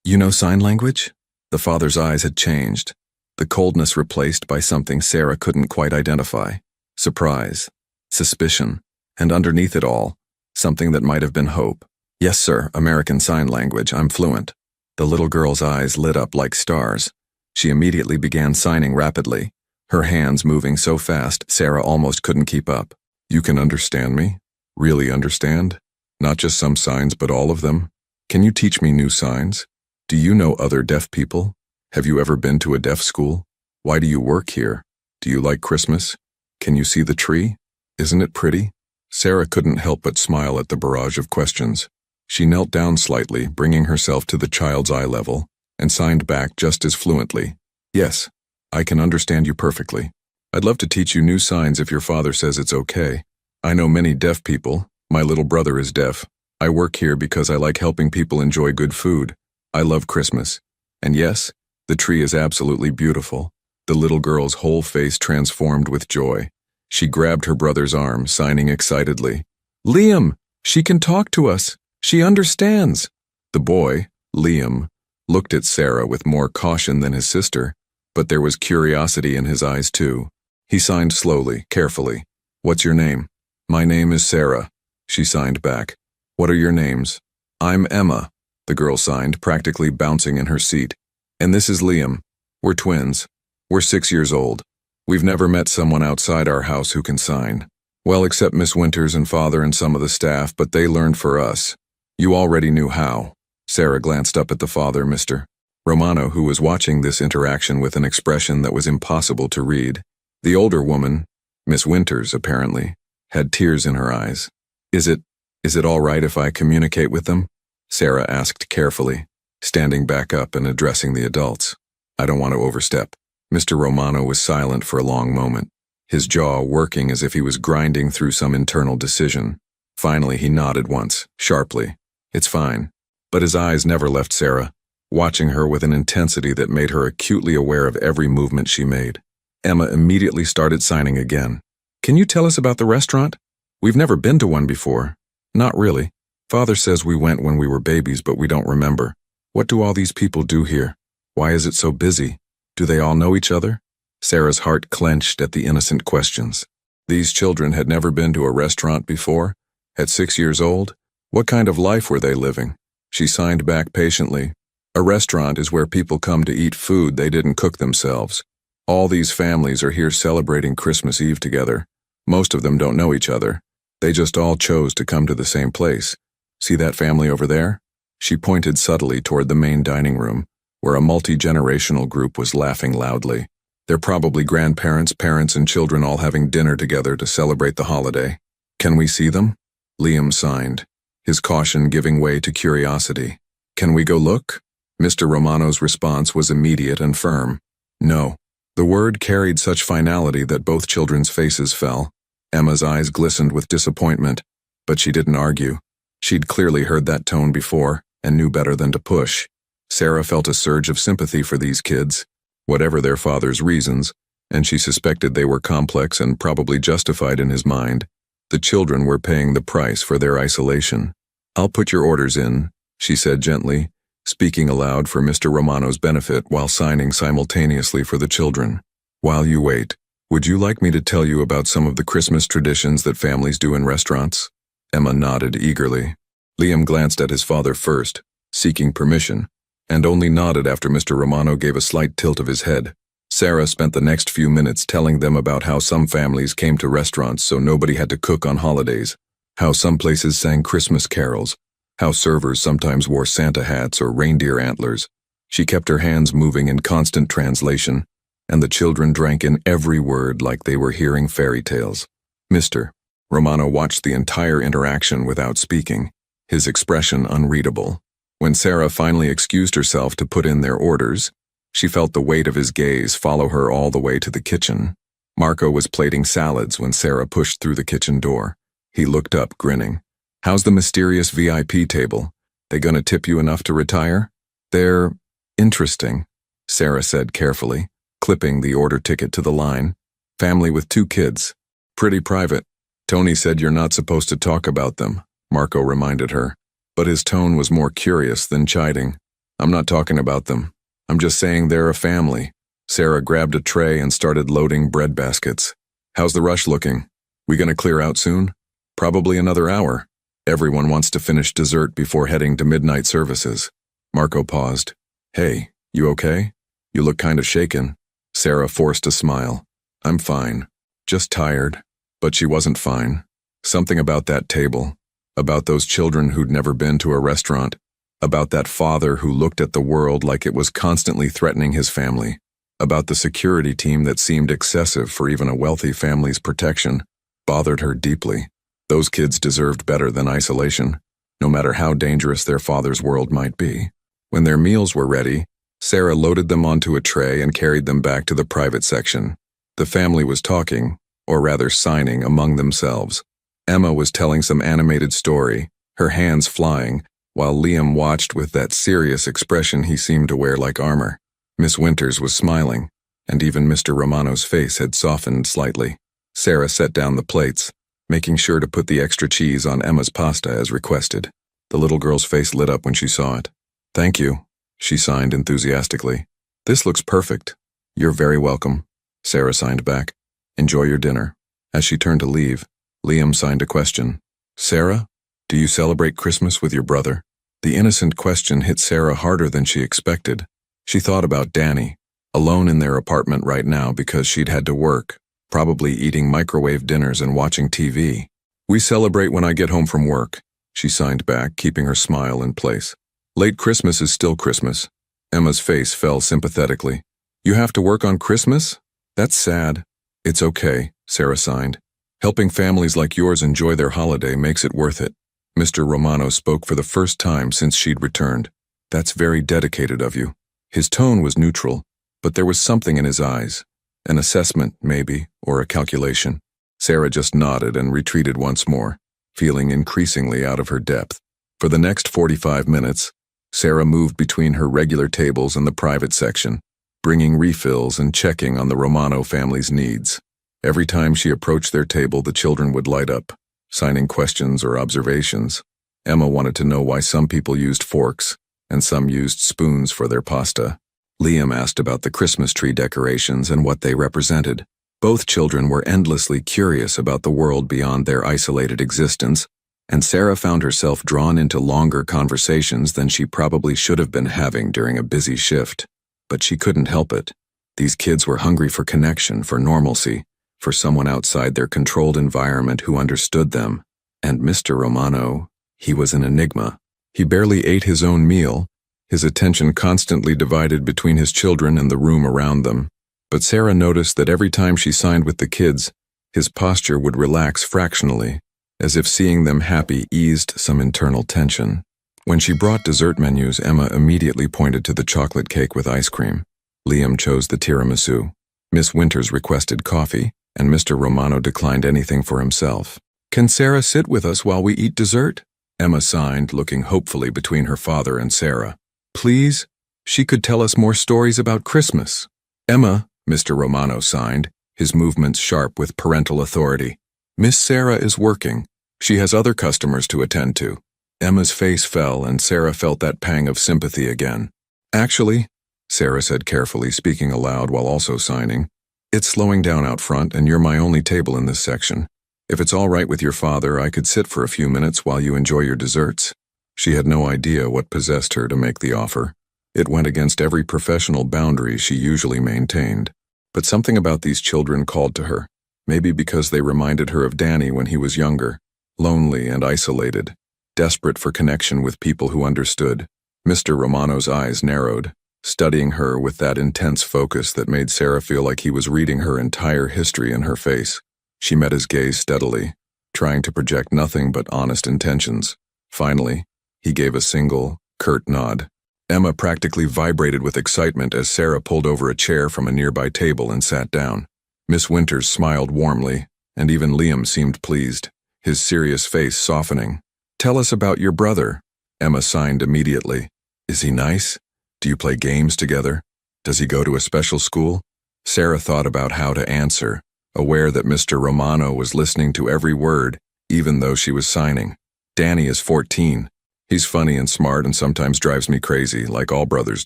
You know sign language? The father's eyes had changed, the coldness replaced by something Sarah couldn't quite identify. Surprise, suspicion, and underneath it all, something that might have been hope. Yes, sir, American Sign Language, I'm fluent. The little girl's eyes lit up like stars. She immediately began signing rapidly, her hands moving so fast Sarah almost couldn't keep up. You can understand me? Really understand? Not just some signs, but all of them? Can you teach me new signs? Do you know other deaf people? Have you ever been to a deaf school? Why do you work here? Do you like Christmas? Can you see the tree? Isn't it pretty? Sarah couldn't help but smile at the barrage of questions. She knelt down slightly, bringing herself to the child's eye level, and signed back just as fluently. Yes, I can understand you perfectly. I'd love to teach you new signs if your father says it's okay. I know many deaf people. My little brother is deaf. I work here because I like helping people enjoy good food. I love Christmas. And yes, the tree is absolutely beautiful. The little girl's whole face transformed with joy. She grabbed her brother's arm, signing excitedly. Liam, she can talk to us. She understands. The boy, Liam, looked at Sarah with more caution than his sister, but there was curiosity in his eyes too. He signed slowly, carefully. What's your name? My name is Sarah, she signed back. What are your names? I'm Emma, the girl signed, practically bouncing in her seat. And this is Liam. We're twins. We're 6 years old. We've never met someone outside our house who can sign. Well, except Miss Winters and Father and some of the staff, but they learned for us. You already knew how. Sarah glanced up at the father, Mr. Romano, who was watching this interaction with an expression that was impossible to read. The older woman, Miss Winters apparently, had tears in her eyes. Is it all right if I communicate with them? Sarah asked carefully, standing back up and addressing the adults. I don't want to overstep. Mr. Romano was silent for a long moment, his jaw working as if he was grinding through some internal decision. Finally, he nodded once, sharply. It's fine. But his eyes never left Sarah, watching her with an intensity that made her acutely aware of every movement she made. Emma immediately started signing again. Can you tell us about the restaurant? We've never been to one before. Not really. Father says we went when we were babies, but we don't remember. What do all these people do here? Why is it so busy? Do they all know each other? Sarah's heart clenched at the innocent questions. These children had never been to a restaurant before. At 6 years old, what kind of life were they living? She signed back patiently. A restaurant is where people come to eat food they didn't cook themselves. All these families are here celebrating Christmas Eve together. Most of them don't know each other. They just all chose to come to the same place. See that family over there? She pointed subtly toward the main dining room, where a multi-generational group was laughing loudly. They're probably grandparents, parents, and children all having dinner together to celebrate the holiday. Can we see them? Liam signed, his caution giving way to curiosity. Can we go look? Mr. Romano's response was immediate and firm. No. The word carried such finality that both children's faces fell. Emma's eyes glistened with disappointment, but she didn't argue. She'd clearly heard that tone before and knew better than to push. Sarah felt a surge of sympathy for these kids, whatever their father's reasons, and she suspected they were complex and probably justified in his mind. The children were paying the price for their isolation. I'll put your orders in, she said gently, speaking aloud for Mr. Romano's benefit while signing simultaneously for the children. While you wait, would you like me to tell you about some of the Christmas traditions that families do in restaurants? Emma nodded eagerly. Liam glanced at his father first, seeking permission, and only nodded after Mr. Romano gave a slight tilt of his head. Sarah spent the next few minutes telling them about how some families came to restaurants so nobody had to cook on holidays, how some places sang Christmas carols, how servers sometimes wore Santa hats or reindeer antlers. She kept her hands moving in constant translation, and the children drank in every word like they were hearing fairy tales. Mr. Romano watched the entire interaction without speaking, his expression unreadable. When Sarah finally excused herself to put in their orders, she felt the weight of his gaze follow her all the way to the kitchen. Marco was plating salads when Sarah pushed through the kitchen door. He looked up, grinning. "How's the mysterious VIP table? They gonna tip you enough to retire?" "They're interesting," Sarah said carefully, clipping the order ticket to the line. "Family with 2 kids. Pretty private. Tony said you're not supposed to talk about them," Marco reminded her, but his tone was more curious than chiding. "I'm not talking about them. I'm just saying they're a family." Sarah grabbed a tray and started loading bread baskets. "How's the rush looking? We gonna clear out soon?" "Probably another hour. Everyone wants to finish dessert before heading to midnight services." Marco paused. "Hey, you okay? You look kind of shaken." Sarah forced a smile. "I'm fine. Just tired." But she wasn't fine. Something about that table, about those children who'd never been to a restaurant, about that father who looked at the world like it was constantly threatening his family, about the security team that seemed excessive for even a wealthy family's protection, bothered her deeply. Those kids deserved better than isolation, no matter how dangerous their father's world might be. When their meals were ready, Sarah loaded them onto a tray and carried them back to the private section. The family was talking, or rather signing, among themselves. Emma was telling some animated story, her hands flying, while Liam watched with that serious expression he seemed to wear like armor. Miss Winters was smiling, and even Mr. Romano's face had softened slightly. Sarah set down the plates, making sure to put the extra cheese on Emma's pasta as requested. The little girl's face lit up when she saw it. "Thank you," she signed enthusiastically. "This looks perfect." "You're very welcome," Sarah signed back. "Enjoy your dinner." As she turned to leave, Liam signed a question. "Sarah, do you celebrate Christmas with your brother?" The innocent question hit Sarah harder than she expected. She thought about Danny, alone in their apartment right now because she'd had to work, probably eating microwave dinners and watching TV. "We celebrate when I get home from work," she signed back, keeping her smile in place. "Late Christmas is still Christmas." Emma's face fell sympathetically. "You have to work on Christmas? That's sad." "It's okay," Sarah signed. "Helping families like yours enjoy their holiday makes it worth it." Mr. Romano spoke for the first time since she'd returned. "That's very dedicated of you." His tone was neutral, but there was something in his eyes. An assessment, maybe, or a calculation. Sarah just nodded and retreated once more, feeling increasingly out of her depth. For the next 45 minutes, Sarah moved between her regular tables and the private section, bringing refills and checking on the Romano family's needs. Every time she approached their table, the children would light up, signing questions or observations. Emma wanted to know why some people used forks and some used spoons for their pasta. Liam asked about the Christmas tree decorations and what they represented. Both children were endlessly curious about the world beyond their isolated existence, and Sarah found herself drawn into longer conversations than she probably should have been having during a busy shift. But she couldn't help it. These kids were hungry for connection, for normalcy, for someone outside their controlled environment who understood them. And Mr. Romano, he was an enigma. He barely ate his own meal, his attention constantly divided between his children and the room around them. But Sarah noticed that every time she signed with the kids, his posture would relax fractionally, as if seeing them happy eased some internal tension. When she brought dessert menus, Emma immediately pointed to the chocolate cake with ice cream. Liam chose the tiramisu. Miss Winters requested coffee, and Mr. Romano declined anything for himself. "Can Sarah sit with us while we eat dessert?" Emma signed, looking hopefully between her father and Sarah. "Please? She could tell us more stories about Christmas." "Emma," Mr. Romano signed, his movements sharp with parental authority. "Miss Sarah is working. She has other customers to attend to. Emma's face fell, and Sarah felt that pang of sympathy again. Actually, Sarah said carefully, speaking aloud while also signing, it's slowing down out front, and you're my only table in this section. If it's all right with your father, I could sit for a few minutes while you enjoy your desserts. She had no idea what possessed her to make the offer. It went against every professional boundary she usually maintained. But something about these children called to her, maybe because they reminded her of Danny when he was younger, lonely and isolated, desperate for connection with people who understood. Mr. Romano's eyes narrowed, studying her with that intense focus that made Sarah feel like he was reading her entire history in her face. She met his gaze steadily, trying to project nothing but honest intentions. Finally, he gave a single, curt nod. Emma practically vibrated with excitement as Sarah pulled over a chair from a nearby table and sat down. Miss Winters smiled warmly, and even Liam seemed pleased, his serious face softening. "Tell us about your brother," Emma signed immediately. "Is he nice? Do you play games together? Does he go to a special school?" Sarah thought about how to answer, aware that Mr. Romano was listening to every word, even though she was signing. "Danny is 14. He's funny and smart and sometimes drives me crazy, like all brothers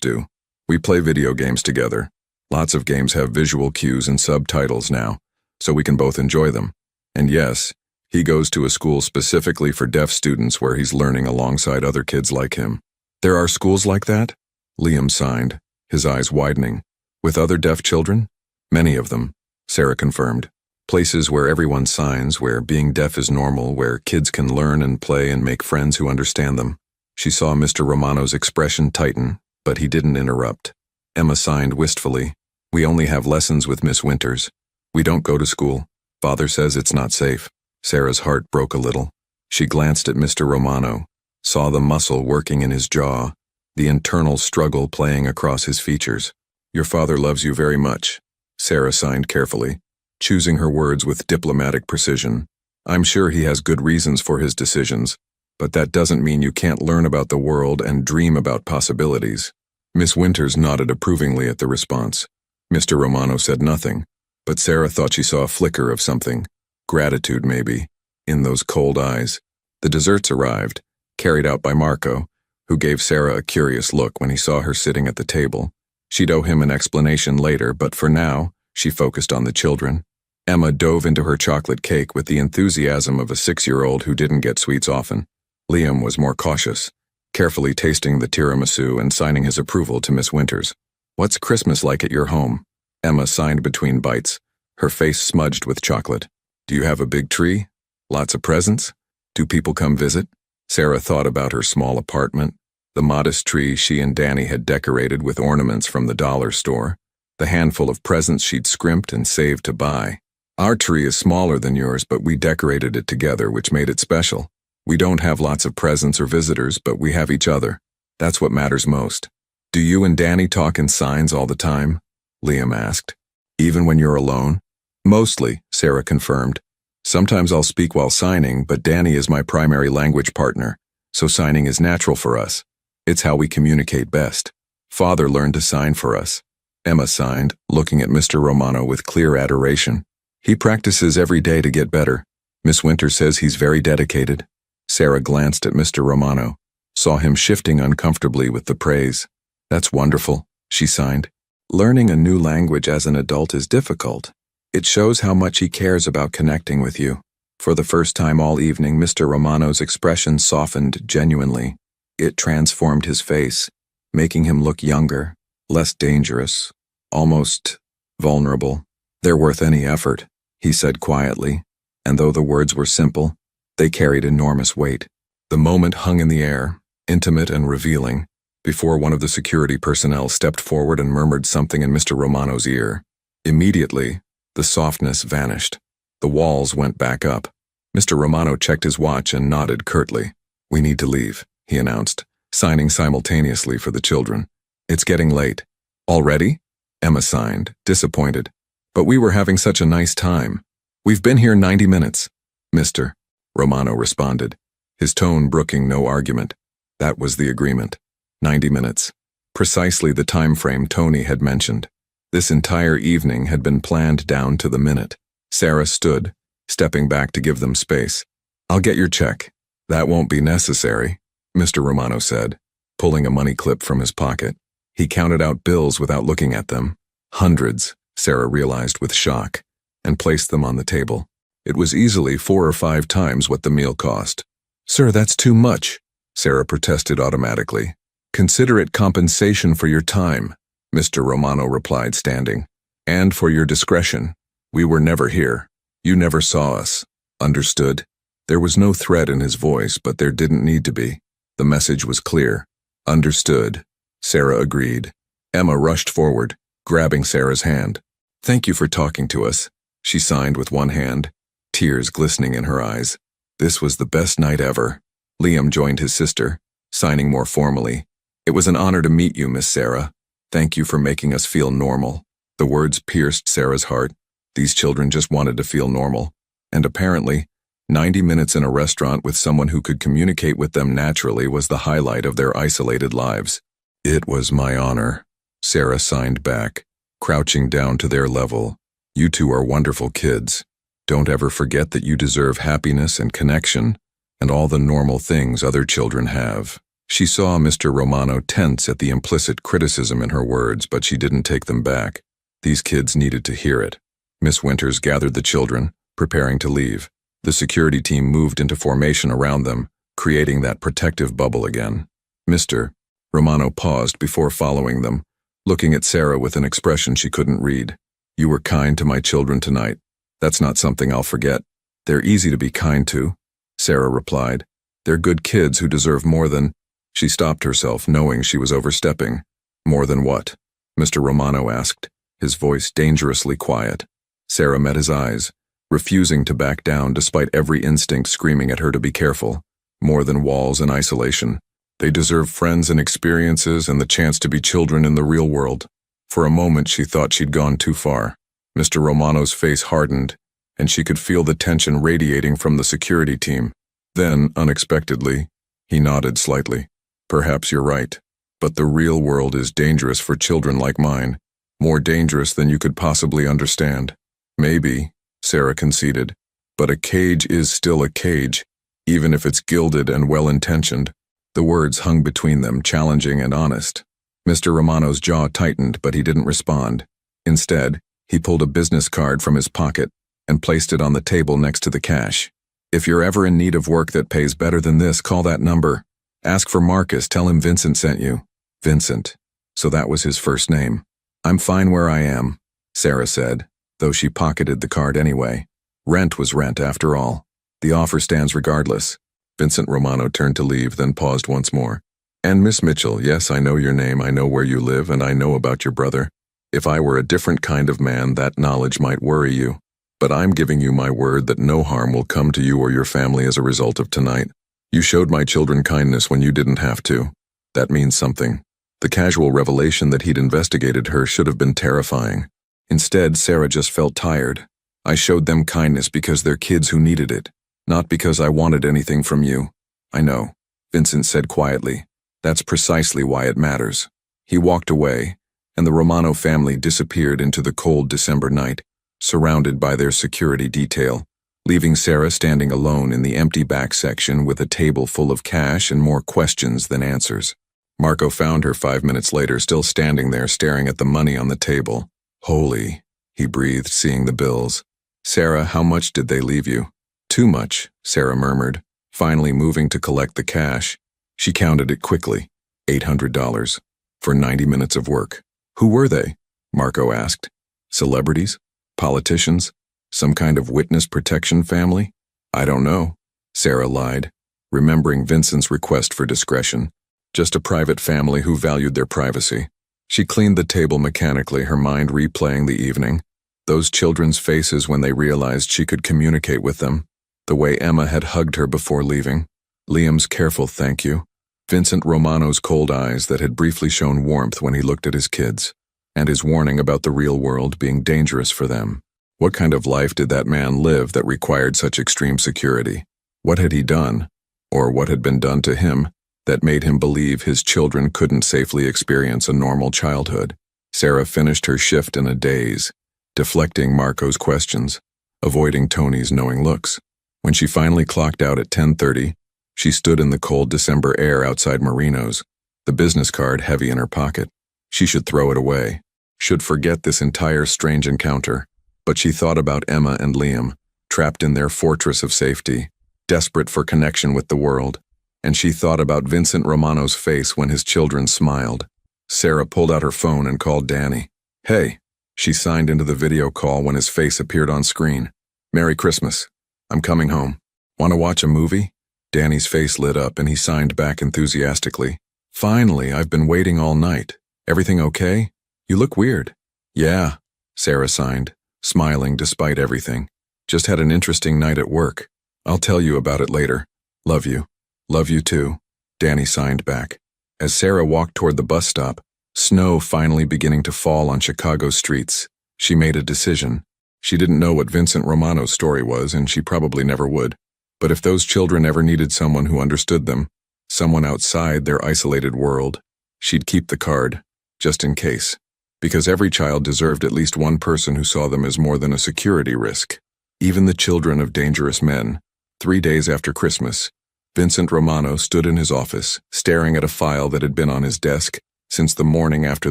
do. We play video games together. Lots of games have visual cues and subtitles now, so we can both enjoy them. And yes, he goes to a school specifically for deaf students where he's learning alongside other kids like him." "There are schools like that?" Liam signed, his eyes widening. "With other deaf children?" "Many of them," Sarah confirmed. "Places where everyone signs, where being deaf is normal, where kids can learn and play and make friends who understand them." She saw Mr. Romano's expression tighten, but he didn't interrupt. Emma signed wistfully. "We only have lessons with Miss Winters. We don't go to school. Father says it's not safe." Sarah's heart broke a little. She glanced at Mr. Romano, saw the muscle working in his jaw, the internal struggle playing across his features. "Your father loves you very much," Sarah signed carefully, choosing her words with diplomatic precision. "I'm sure he has good reasons for his decisions, but that doesn't mean you can't learn about the world and dream about possibilities." Miss Winters nodded approvingly at the response. Mr. Romano said nothing, but Sarah thought she saw a flicker of something, gratitude maybe, in those cold eyes. The desserts arrived, carried out by Marco, who gave Sarah a curious look when he saw her sitting at the table. She'd owe him an explanation later, but for now, she focused on the children. Emma dove into her chocolate cake with the enthusiasm of a 6-year-old who didn't get sweets often. Liam was more cautious, carefully tasting the tiramisu and signing his approval to Miss Winters. "What's Christmas like at your home?" Emma signed between bites, her face smudged with chocolate. "Do you have a big tree? Lots of presents? Do people come visit?" Sarah thought about her small apartment, the modest tree she and Danny had decorated with ornaments from the dollar store, the handful of presents she'd scrimped and saved to buy. "Our tree is smaller than yours, but we decorated it together, which made it special. We don't have lots of presents or visitors, but we have each other. That's what matters most." "Do you and Danny talk in signs all the time?" Liam asked. "Even when you're alone?" "Mostly," Sarah confirmed. "Sometimes I'll speak while signing, but Danny is my primary language partner, so signing is natural for us. It's how we communicate best. Father learned to sign for us." Emma signed, looking at Mr. Romano with clear adoration. "He practices every day to get better. Miss Winters says he's very dedicated." Sarah glanced at Mr. Romano, saw him shifting uncomfortably with the praise. "That's wonderful," she signed. "Learning a new language as an adult is difficult. It shows how much he cares about connecting with you." For the first time all evening, Mr. Romano's expression softened genuinely. It transformed his face, making him look younger, less dangerous, almost vulnerable. "They're worth any effort," he said quietly, and though the words were simple, they carried enormous weight. The moment hung in the air, intimate and revealing, before one of the security personnel stepped forward and murmured something in Mr. Romano's ear. Immediately, the softness vanished. The walls went back up. Mr. Romano checked his watch and nodded curtly. "We need to leave," he announced, signing simultaneously for the children. "It's getting late." "Already?" Emma signed, disappointed. "But we were having such a nice time. We've been here 90 minutes. Mr. Romano responded, his tone brooking no argument. That was the agreement. 90 minutes. Precisely the time frame Tony had mentioned. This entire evening had been planned down to the minute. Sarah stood, stepping back to give them space. "I'll get your check." "That won't be necessary," Mr. Romano said, pulling a money clip from his pocket. He counted out bills without looking at them. Hundreds, Sarah realized with shock, and placed them on the table. It was easily 4 or 5 times what the meal cost. "Sir, that's too much," Sarah protested automatically. "Consider it compensation for your time," Mr. Romano replied, standing. "And for your discretion. We were never here. You never saw us. Understood?" There was no threat in his voice, but there didn't need to be. The message was clear. "Understood," Sarah agreed. Emma rushed forward, grabbing Sarah's hand. "Thank you for talking to us," she signed with one hand, tears glistening in her eyes. "This was the best night ever." Liam joined his sister, signing more formally. "It was an honor to meet you, Miss Sarah. Thank you for making us feel normal." The words pierced Sarah's heart. These children just wanted to feel normal. And apparently, 90 minutes in a restaurant with someone who could communicate with them naturally was the highlight of their isolated lives. "It was my honor," Sarah signed back, crouching down to their level. "You two are wonderful kids. Don't ever forget that you deserve happiness and connection, and all the normal things other children have." She saw Mr. Romano tense at the implicit criticism in her words, but she didn't take them back. These kids needed to hear it. Miss Winters gathered the children, preparing to leave. The security team moved into formation around them, creating that protective bubble again. Mr. Romano paused before following them, looking at Sarah with an expression she couldn't read. "You were kind to my children tonight. That's not something I'll forget." "They're easy to be kind to," Sarah replied. "They're good kids who deserve more than—" She stopped herself, knowing she was overstepping. "More than what?" Mr. Romano asked, his voice dangerously quiet. Sarah met his eyes, refusing to back down despite every instinct screaming at her to be careful. "More than walls and isolation. They deserve friends and experiences and the chance to be children in the real world." For a moment she thought she'd gone too far. Mr. Romano's face hardened, and she could feel the tension radiating from the security team. Then, unexpectedly, he nodded slightly. "Perhaps you're right, but the real world is dangerous for children like mine. More dangerous than you could possibly understand." "Maybe," Sarah conceded, "but a cage is still a cage, even if it's gilded and well-intentioned." The words hung between them, challenging and honest. Mr. Romano's jaw tightened, but he didn't respond. Instead, he pulled a business card from his pocket and placed it on the table next to the cash. "If you're ever in need of work that pays better than this, call that number. Ask for Marcus, tell him Vincent sent you." Vincent. So that was his first name. "I'm fine where I am," Sarah said, though she pocketed the card anyway. Rent was rent after all. The offer stands regardless. Vincent Romano turned to leave, then paused once more. "And Miss Mitchell, yes, I know your name, I know where you live, and I know about your brother. If I were a different kind of man, that knowledge might worry you. But I'm giving you my word that no harm will come to you or your family as a result of tonight. You showed my children kindness when you didn't have to. That means something." The casual revelation that he'd investigated her should have been terrifying. Instead, Sarah just felt tired. "I showed them kindness because they're kids who needed it, not because I wanted anything from you." "I know," Vincent said quietly. "That's precisely why it matters." He walked away, and the Romano family disappeared into the cold December night, surrounded by their security detail, leaving Sarah standing alone in the empty back section with a table full of cash and more questions than answers. Marco found her 5 minutes later, still standing there staring at the money on the table. "Holy," he breathed, seeing the bills. "Sarah, how much did they leave you?" "Too much," Sarah murmured, finally moving to collect the cash. She counted it quickly. $800. For 90 minutes of work. "Who were they?" Marco asked. "Celebrities? Politicians? Some kind of witness protection family?" "I don't know," Sarah lied, remembering Vincent's request for discretion. "Just a private family who valued their privacy." She cleaned the table mechanically, her mind replaying the evening. Those children's faces when they realized she could communicate with them. The way Emma had hugged her before leaving. Liam's careful thank you. Vincent Romano's cold eyes that had briefly shown warmth when he looked at his kids. And his warning about the real world being dangerous for them. What kind of life did that man live that required such extreme security? What had he done, or what had been done to him, that made him believe his children couldn't safely experience a normal childhood? Sarah finished her shift in a daze, deflecting Marco's questions, avoiding Tony's knowing looks. When she finally clocked out at 10:30, She stood in the cold December air outside Marino's, the business card heavy in her pocket. She should throw it away, should forget this entire strange encounter. But she thought about Emma and Liam, trapped in their fortress of safety, desperate for connection with the world. And she thought about Vincent Romano's face when his children smiled. Sarah pulled out her phone and called Danny. "Hey." She signed into the video call when his face appeared on screen. "Merry Christmas. I'm coming home. Want to watch a movie?" Danny's face lit up and he signed back enthusiastically. "Finally, I've been waiting all night. Everything okay? You look weird." "Yeah," Sarah signed, smiling despite everything. "Just had an interesting night at work. I'll tell you about it later. Love you." "Love you too," Danny signed back. As Sarah walked toward the bus stop, snow finally beginning to fall on Chicago's streets, she made a decision. She didn't know what Vincent Romano's story was, and she probably never would. But if those children ever needed someone who understood them, someone outside their isolated world, she'd keep the card, just in case. Because every child deserved at least one person who saw them as more than a security risk. Even the children of dangerous men. 3 days after Christmas, Vincent Romano stood in his office, staring at a file that had been on his desk since the morning after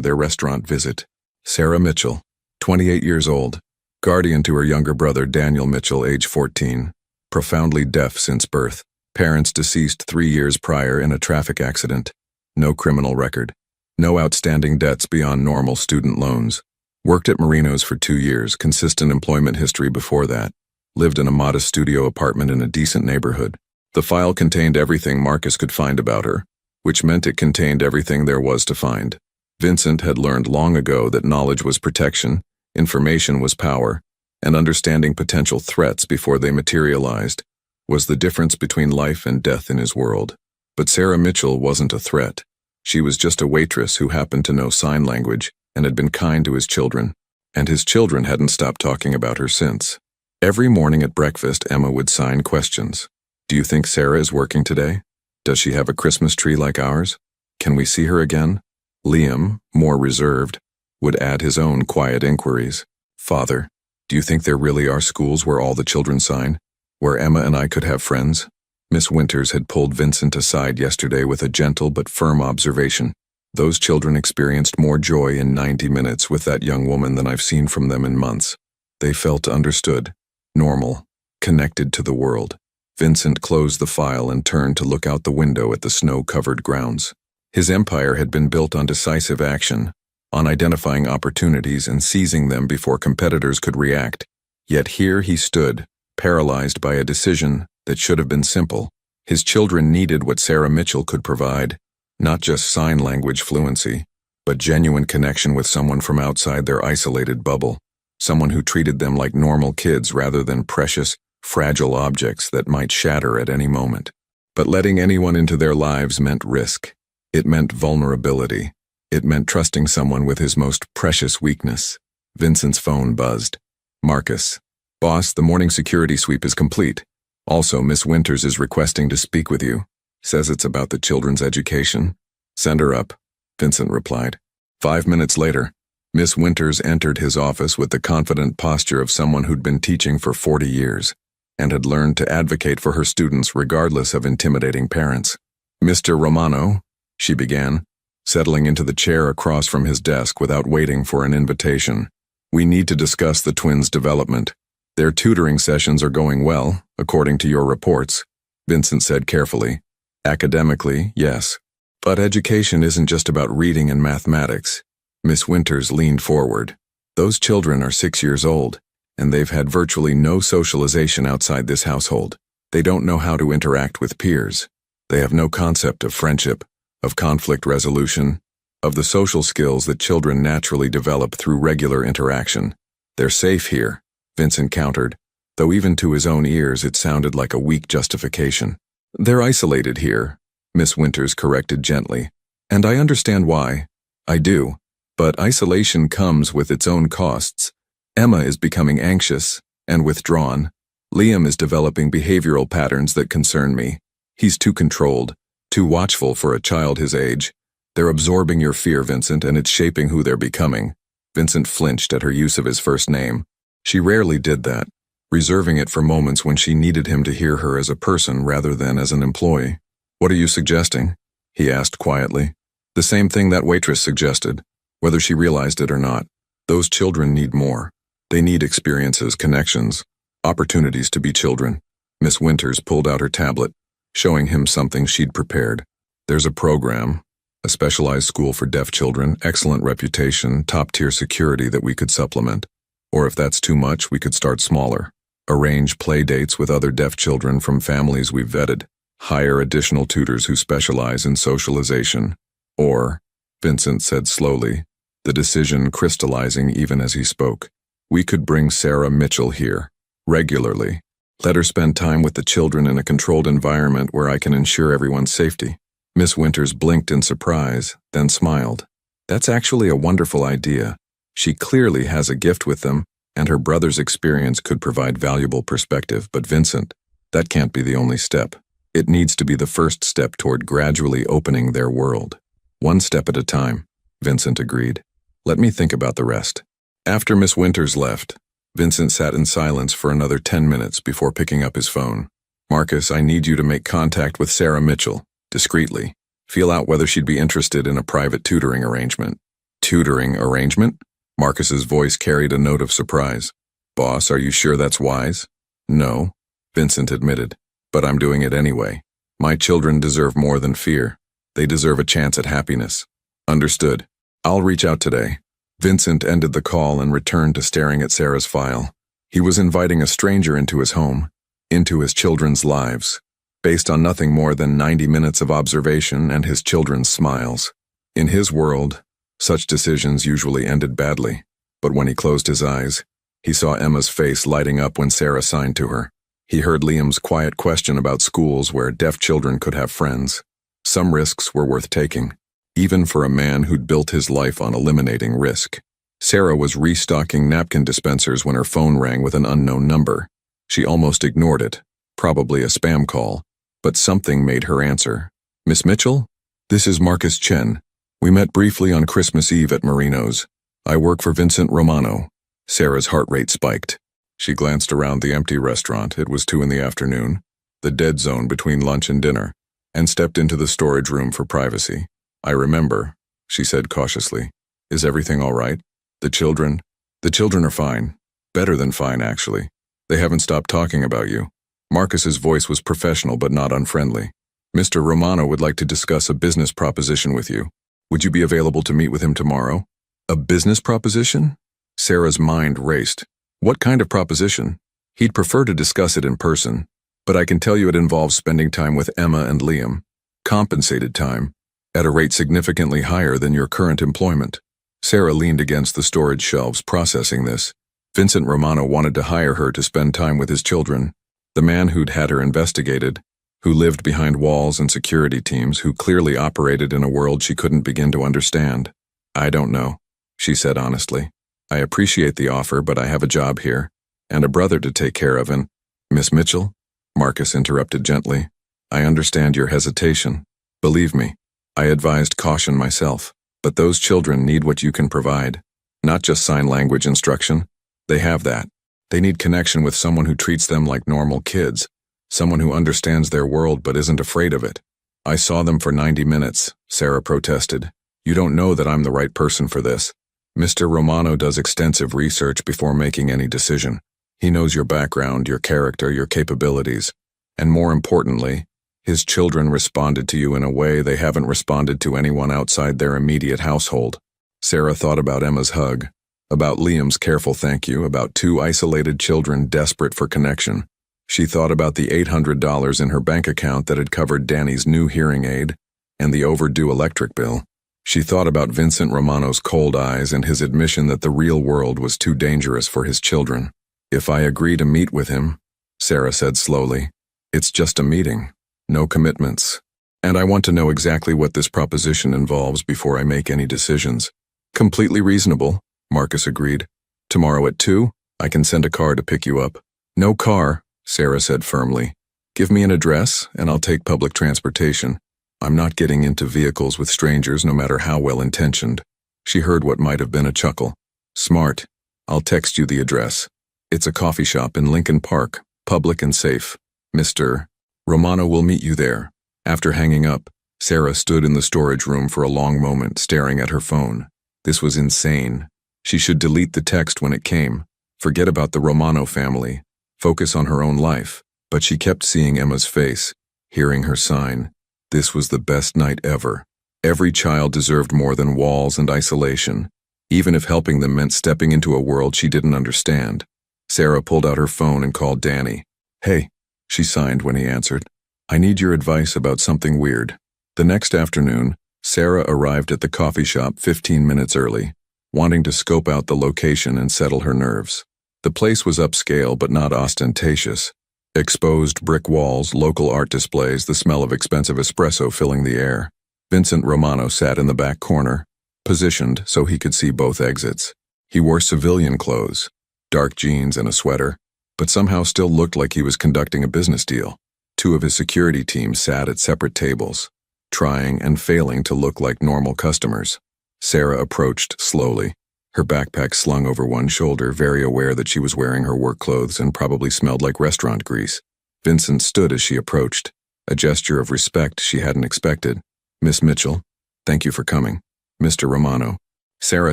their restaurant visit. Sarah Mitchell, 28 years old, guardian to her younger brother Daniel Mitchell, age 14, profoundly deaf since birth, parents deceased 3 years prior in a traffic accident, no criminal record, no outstanding debts beyond normal student loans, worked at Marino's for 2 years, consistent employment history before that, lived in a modest studio apartment in a decent neighborhood. The file contained everything Marcus could find about her, which meant it contained everything there was to find. Vincent had learned long ago that knowledge was protection, information was power, and understanding potential threats before they materialized was the difference between life and death in his world. But Sarah Mitchell wasn't a threat. She was just a waitress who happened to know sign language and had been kind to his children, and his children hadn't stopped talking about her since. Every morning at breakfast, Emma would sign questions. "Do you think Sarah is working today? Does she have a Christmas tree like ours? Can we see her again?" Liam, more reserved, would add his own quiet inquiries. "Father, do you think there really are schools where all the children sign? Where Emma and I could have friends?" Miss Winters had pulled Vincent aside yesterday with a gentle but firm observation. "Those children experienced more joy in 90 minutes with that young woman than I've seen from them in months. They felt understood, normal, connected to the world." Vincent closed the file and turned to look out the window at the snow-covered grounds. His empire had been built on decisive action, on identifying opportunities and seizing them before competitors could react. Yet here he stood, paralyzed by a decision that should have been simple. His children needed what Sarah Mitchell could provide, not just sign language fluency, but genuine connection with someone from outside their isolated bubble, someone who treated them like normal kids rather than precious, fragile objects that might shatter at any moment. But letting anyone into their lives meant risk. It meant vulnerability. It meant trusting someone with his most precious weakness. Vincent's phone buzzed. "Marcus. Boss, the morning security sweep is complete. Also, Miss Winters is requesting to speak with you. Says it's about the children's education." "Send her up," Vincent replied. 5 minutes later, Miss Winters entered his office with the confident posture of someone who'd been teaching for 40 years. And had learned to advocate for her students regardless of intimidating parents. "Mr. Romano," she began, settling into the chair across from his desk without waiting for an invitation. "We need to discuss the twins' development. Their tutoring sessions are going well, according to your reports," Vincent said carefully. "Academically, yes. But education isn't just about reading and mathematics." Miss Winters leaned forward. "Those children are 6 years old. And they've had virtually no socialization outside this household. They don't know how to interact with peers. They have no concept of friendship, of conflict resolution, of the social skills that children naturally develop through regular interaction. They're safe here," Vincent countered, though even to his own ears it sounded like a weak justification. "They're isolated here," Miss Winters corrected gently. "And I understand why. I do. But isolation comes with its own costs. Emma is becoming anxious and withdrawn. Liam is developing behavioral patterns that concern me. He's too controlled, too watchful for a child his age. They're absorbing your fear, Vincent, and it's shaping who they're becoming." Vincent flinched at her use of his first name. She rarely did that, reserving it for moments when she needed him to hear her as a person rather than as an employee. "What are you suggesting?" he asked quietly. The same thing that waitress suggested, whether she realized it or not. Those children need more. They need experiences, connections, opportunities to be children. Miss Winters pulled out her tablet, showing him something she'd prepared. "There's a program, a specialized school for deaf children, excellent reputation, top-tier security that we could supplement. Or if that's too much, we could start smaller. Arrange play dates with other deaf children from families we've vetted. Hire additional tutors who specialize in socialization. Or," Vincent said slowly, the decision crystallizing even as he spoke, "we could bring Sarah Mitchell here, regularly. Let her spend time with the children in a controlled environment where I can ensure everyone's safety." Miss Winters blinked in surprise, then smiled. "That's actually a wonderful idea. She clearly has a gift with them, and her brother's experience could provide valuable perspective. But Vincent, that can't be the only step. It needs to be the first step toward gradually opening their world." "One step at a time," Vincent agreed. "Let me think about the rest." After Miss Winters left, Vincent sat in silence for another 10 minutes before picking up his phone. "Marcus, I need you to make contact with Sarah Mitchell, discreetly. Feel out whether she'd be interested in a private tutoring arrangement." "Tutoring arrangement?" Marcus's voice carried a note of surprise. "Boss, are you sure that's wise?" "No," Vincent admitted, "but I'm doing it anyway. My children deserve more than fear. They deserve a chance at happiness." "Understood. I'll reach out today." Vincent ended the call and returned to staring at Sarah's file. He was inviting a stranger into his home, into his children's lives, based on nothing more than 90 minutes of observation and his children's smiles. In his world, such decisions usually ended badly, but when he closed his eyes, he saw Emma's face lighting up when Sarah signed to her. He heard Liam's quiet question about schools where deaf children could have friends. Some risks were worth taking, even for a man who'd built his life on eliminating risk. Sarah was restocking napkin dispensers when her phone rang with an unknown number. She almost ignored it, probably a spam call, but something made her answer. "Miss Mitchell? This is Marcus Chen. We met briefly on Christmas Eve at Marino's. I work for Vincent Romano." Sarah's heart rate spiked. She glanced around the empty restaurant. It was 2 in the afternoon, the dead zone between lunch and dinner, and stepped into the storage room for privacy. "I remember," she said cautiously. "Is everything all right? The children are fine. Better than fine, actually. They haven't stopped talking about you." Marcus's voice was professional but not unfriendly. "Mr. Romano would like to discuss a business proposition with you. Would you be available to meet with him tomorrow?" "A business proposition?" Sarah's mind raced. What kind of proposition? He'd prefer to discuss it in person, but I can tell you it involves spending time with Emma and Liam. Compensated time, at a rate significantly higher than your current employment. Sarah leaned against the storage shelves processing this. Vincent Romano wanted to hire her to spend time with his children. The man who'd had her investigated, who lived behind walls and security teams, who clearly operated in a world she couldn't begin to understand. "I don't know," she said honestly. "I appreciate the offer, but I have a job here, and a brother to take care of and—" "Miss Mitchell?" Marcus interrupted gently. "I understand your hesitation. Believe me, I advised caution myself. But those children need what you can provide. Not just sign language instruction. They have that. They need connection with someone who treats them like normal kids. Someone who understands their world but isn't afraid of it." "I saw them for 90 minutes, Sarah protested. "You don't know that I'm the right person for this. Mr. Romano does extensive research before making any decision. He knows your background, your character, your capabilities. And more importantly, his children responded to you in a way they haven't responded to anyone outside their immediate household." Sarah thought about Emma's hug, about Liam's careful thank you, about 2 isolated children desperate for connection. She thought about the $800 in her bank account that had covered Danny's new hearing aid and the overdue electric bill. She thought about Vincent Romano's cold eyes and his admission that the real world was too dangerous for his children. "If I agree to meet with him," Sarah said slowly, "it's just a meeting. No commitments. And I want to know exactly what this proposition involves before I make any decisions." "Completely reasonable," Marcus agreed. "Tomorrow at 2, I can send a car to pick you up." "No car," Sarah said firmly. "Give me an address, and I'll take public transportation. I'm not getting into vehicles with strangers, no matter how well-intentioned." She heard what might have been a chuckle. "Smart. I'll text you the address." It's a coffee shop in Lincoln Park, public and safe. Mr. Romano will meet you there. After hanging up, Sarah stood in the storage room for a long moment, staring at her phone. This was insane. She should delete the text when it came. Forget about the Romano family. Focus on her own life. But she kept seeing Emma's face, hearing her sign. This was the best night ever. Every child deserved more than walls and isolation, even if helping them meant stepping into a world she didn't understand. Sarah pulled out her phone and called Danny. "Hey," she signed when he answered. "I need your advice about something weird." The next afternoon, Sarah arrived at the coffee shop 15 minutes early, wanting to scope out the location and settle her nerves. The place was upscale but not ostentatious. Exposed brick walls, local art displays, the smell of expensive espresso filling the air. Vincent Romano sat in the back corner, positioned so he could see both exits. He wore civilian clothes, dark jeans and a sweater, but somehow still looked like he was conducting a business deal. Two of his security team sat at separate tables, trying and failing to look like normal customers. Sarah approached slowly, her backpack slung over one shoulder, very aware that she was wearing her work clothes and probably smelled like restaurant grease. Vincent stood as she approached, a gesture of respect she hadn't expected. "Miss Mitchell, thank you for coming." "Mr. Romano." Sarah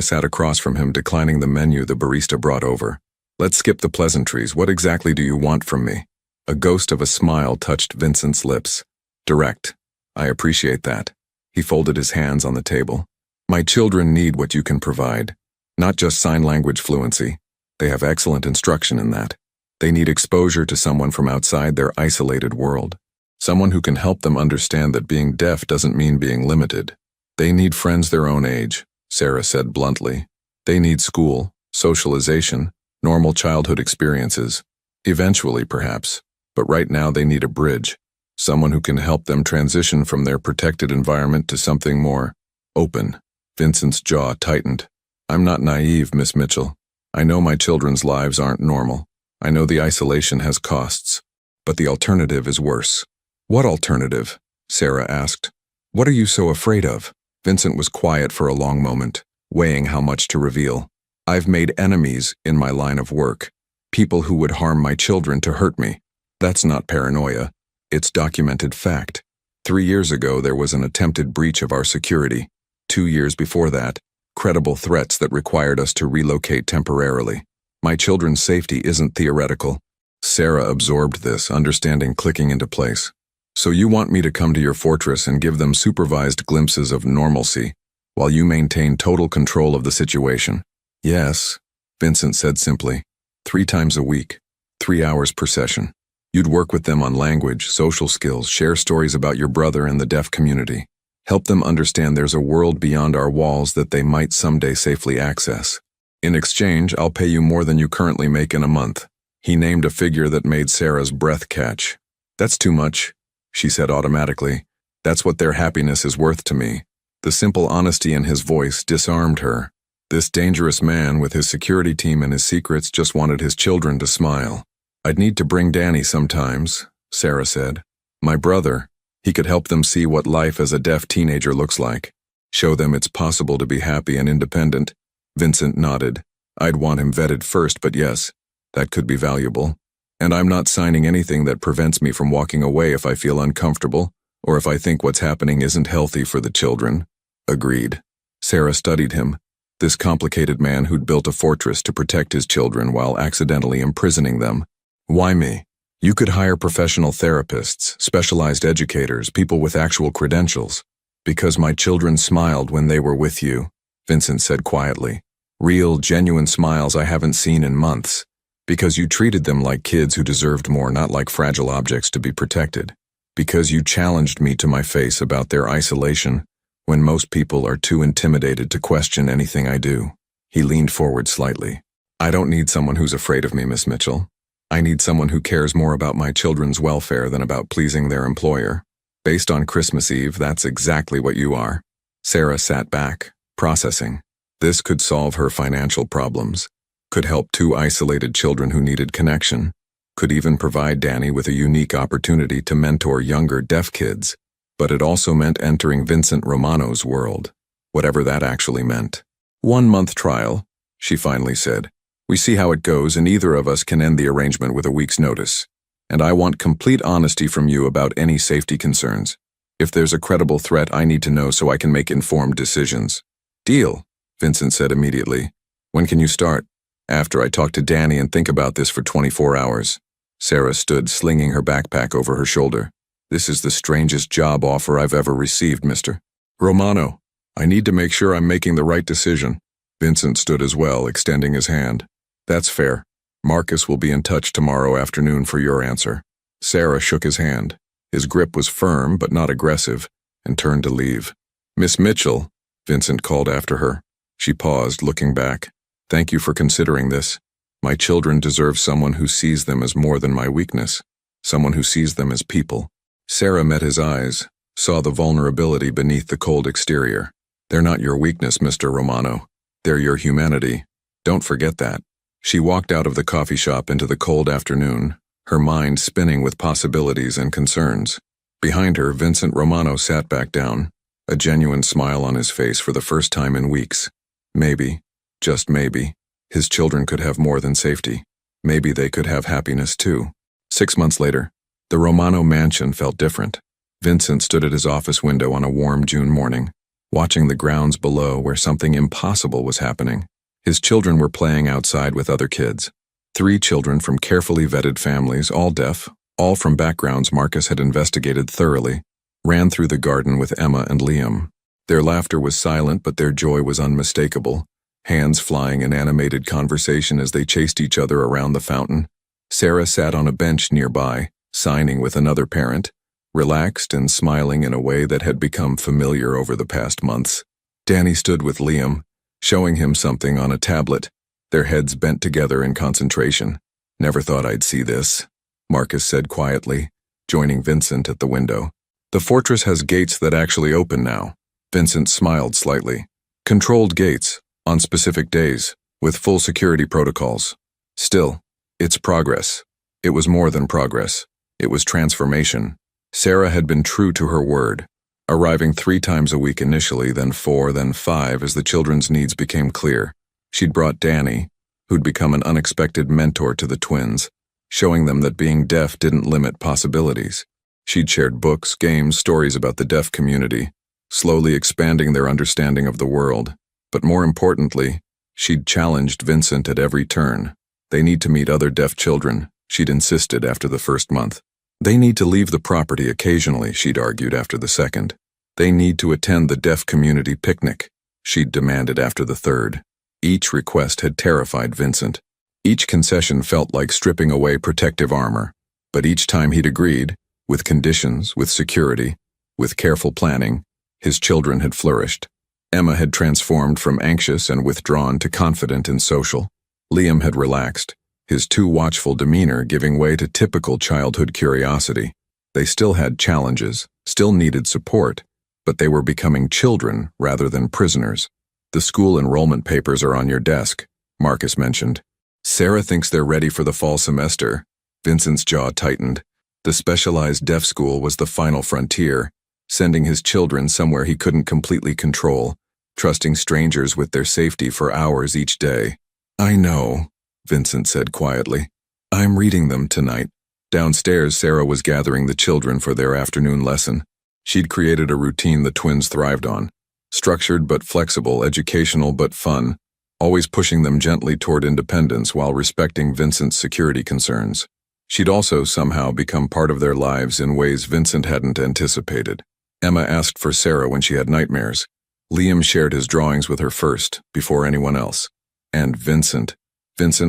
sat across from him, declining the menu the barista brought over. "Let's skip the pleasantries. What exactly do you want from me?" A ghost of a smile touched Vincent's lips. "Direct. I appreciate that." He folded his hands on the table. "My children need what you can provide. Not just sign language fluency. They have excellent instruction in that. They need exposure to someone from outside their isolated world. Someone who can help them understand that being deaf doesn't mean being limited. They need friends their own age," Sarah said bluntly. "They need school, socialization, normal childhood experiences. Eventually, perhaps. But right now they need a bridge. Someone who can help them transition from their protected environment to something more open." Vincent's jaw tightened. "I'm not naive, Miss Mitchell. I know my children's lives aren't normal. I know the isolation has costs. But the alternative is worse." "What alternative?" Sarah asked. "What are you so afraid of?" Vincent was quiet for a long moment, weighing how much to reveal. "I've made enemies in my line of work. People who would harm my children to hurt me. That's not paranoia. It's documented fact. 3 years ago, there was an attempted breach of our security. 2 years before that, credible threats that required us to relocate temporarily. My children's safety isn't theoretical." Sarah absorbed this, understanding clicking into place. "So you want me to come to your fortress and give them supervised glimpses of normalcy, while you maintain total control of the situation?" "Yes," Vincent said simply. 3 times a week, 3 hours per session. You'd work with them on language, social skills, share stories about your brother and the deaf community. Help them understand there's a world beyond our walls that they might someday safely access. In exchange, I'll pay you more than you currently make in a month." He named a figure that made Sarah's breath catch. "That's too much," she said automatically. "That's what their happiness is worth to me." The simple honesty in his voice disarmed her. This dangerous man with his security team and his secrets just wanted his children to smile. "I'd need to bring Danny sometimes," Sarah said. "My brother. He could help them see what life as a deaf teenager looks like. Show them it's possible to be happy and independent." Vincent nodded. "I'd want him vetted first, but yes, that could be valuable. And I'm not signing anything that prevents me from walking away if I feel uncomfortable, or if I think what's happening isn't healthy for the children." "Agreed." Sarah studied him, this complicated man who'd built a fortress to protect his children while accidentally imprisoning them. "Why me? You could hire professional therapists, specialized educators, people with actual credentials." "Because my children smiled when they were with you," Vincent said quietly. "Real, genuine smiles I haven't seen in months. Because you treated them like kids who deserved more, not like fragile objects to be protected. Because you challenged me to my face about their isolation, when most people are too intimidated to question anything I do." He leaned forward slightly. "I don't need someone who's afraid of me, Miss Mitchell. I need someone who cares more about my children's welfare than about pleasing their employer. Based on Christmas Eve, that's exactly what you are." Sarah sat back, processing. This could solve her financial problems, could help 2 isolated children who needed connection, could even provide Danny with a unique opportunity to mentor younger deaf kids. But it also meant entering Vincent Romano's world, whatever that actually meant. "1-month trial," she finally said. We see how it goes, and either of us can end the arrangement with a week's notice. And I want complete honesty from you about any safety concerns. If there's a credible threat, I need to know so I can make informed decisions." "Deal," Vincent said immediately. "When can you start?" "After I talk to Danny and think about this for 24 hours. Sarah stood, slinging her backpack over her shoulder. "This is the strangest job offer I've ever received, Mr. Romano. I need to make sure I'm making the right decision." Vincent stood as well, extending his hand. "That's fair. Marcus will be in touch tomorrow afternoon for your answer." Sarah shook his hand. His grip was firm but not aggressive, and turned to leave. "Miss Mitchell," Vincent called after her. She paused, looking back. "Thank you for considering this. My children deserve someone who sees them as more than my weakness, someone who sees them as people." Sarah met his eyes, saw the vulnerability beneath the cold exterior. "They're not your weakness, Mr. Romano. They're your humanity. Don't forget that." She walked out of the coffee shop into the cold afternoon, her mind spinning with possibilities and concerns. Behind her, Vincent Romano sat back down, a genuine smile on his face for the first time in weeks. Maybe, just maybe, his children could have more than safety. Maybe they could have happiness too. 6 months later, the Romano mansion felt different. Vincent stood at his office window on a warm June morning, watching the grounds below where something impossible was happening. His children were playing outside with other kids. 3 children from carefully vetted families, all deaf, all from backgrounds Marcus had investigated thoroughly, ran through the garden with Emma and Liam. Their laughter was silent, but their joy was unmistakable, hands flying in animated conversation as they chased each other around the fountain. Sarah sat on a bench nearby, signing with another parent, relaxed and smiling in a way that had become familiar over the past months. Danny stood with Liam, showing him something on a tablet, their heads bent together in concentration. "Never thought I'd see this," Marcus said quietly, joining Vincent at the window. "The fortress has gates that actually open now." Vincent smiled slightly. "Controlled gates, on specific days, with full security protocols. Still, it's progress." It was more than progress. It was transformation. Sarah had been true to her word, arriving 3 times a week initially, then 4, then 5 as the children's needs became clear. She'd brought Danny, who'd become an unexpected mentor to the twins, showing them that being deaf didn't limit possibilities. She'd shared books, games, stories about the deaf community, slowly expanding their understanding of the world. But more importantly, she'd challenged Vincent at every turn. "They need to meet other deaf children," she'd insisted after the first month. "They need to leave the property occasionally," she'd argued after the second. "They need to attend the deaf community picnic," she'd demanded after the third. Each request had terrified Vincent. Each concession felt like stripping away protective armor. But each time he'd agreed, with conditions, with security, with careful planning, his children had flourished. Emma had transformed from anxious and withdrawn to confident and social. Liam had relaxed, his too watchful demeanor giving way to typical childhood curiosity. They still had challenges, still needed support, but they were becoming children rather than prisoners. "The school enrollment papers are on your desk," Marcus mentioned. "Sarah thinks they're ready for the fall semester." Vincent's jaw tightened. The specialized deaf school was the final frontier, sending his children somewhere he couldn't completely control, trusting strangers with their safety for hours each day. "I know," Vincent said quietly. "I'm reading them tonight." Downstairs, Sarah was gathering the children for their afternoon lesson. She'd created a routine the twins thrived on. Structured but flexible, educational but fun, always pushing them gently toward independence while respecting Vincent's security concerns. She'd also somehow become part of their lives in ways Vincent hadn't anticipated. Emma asked for Sarah when she had nightmares. Liam shared his drawings with her first, before anyone else. And Vincent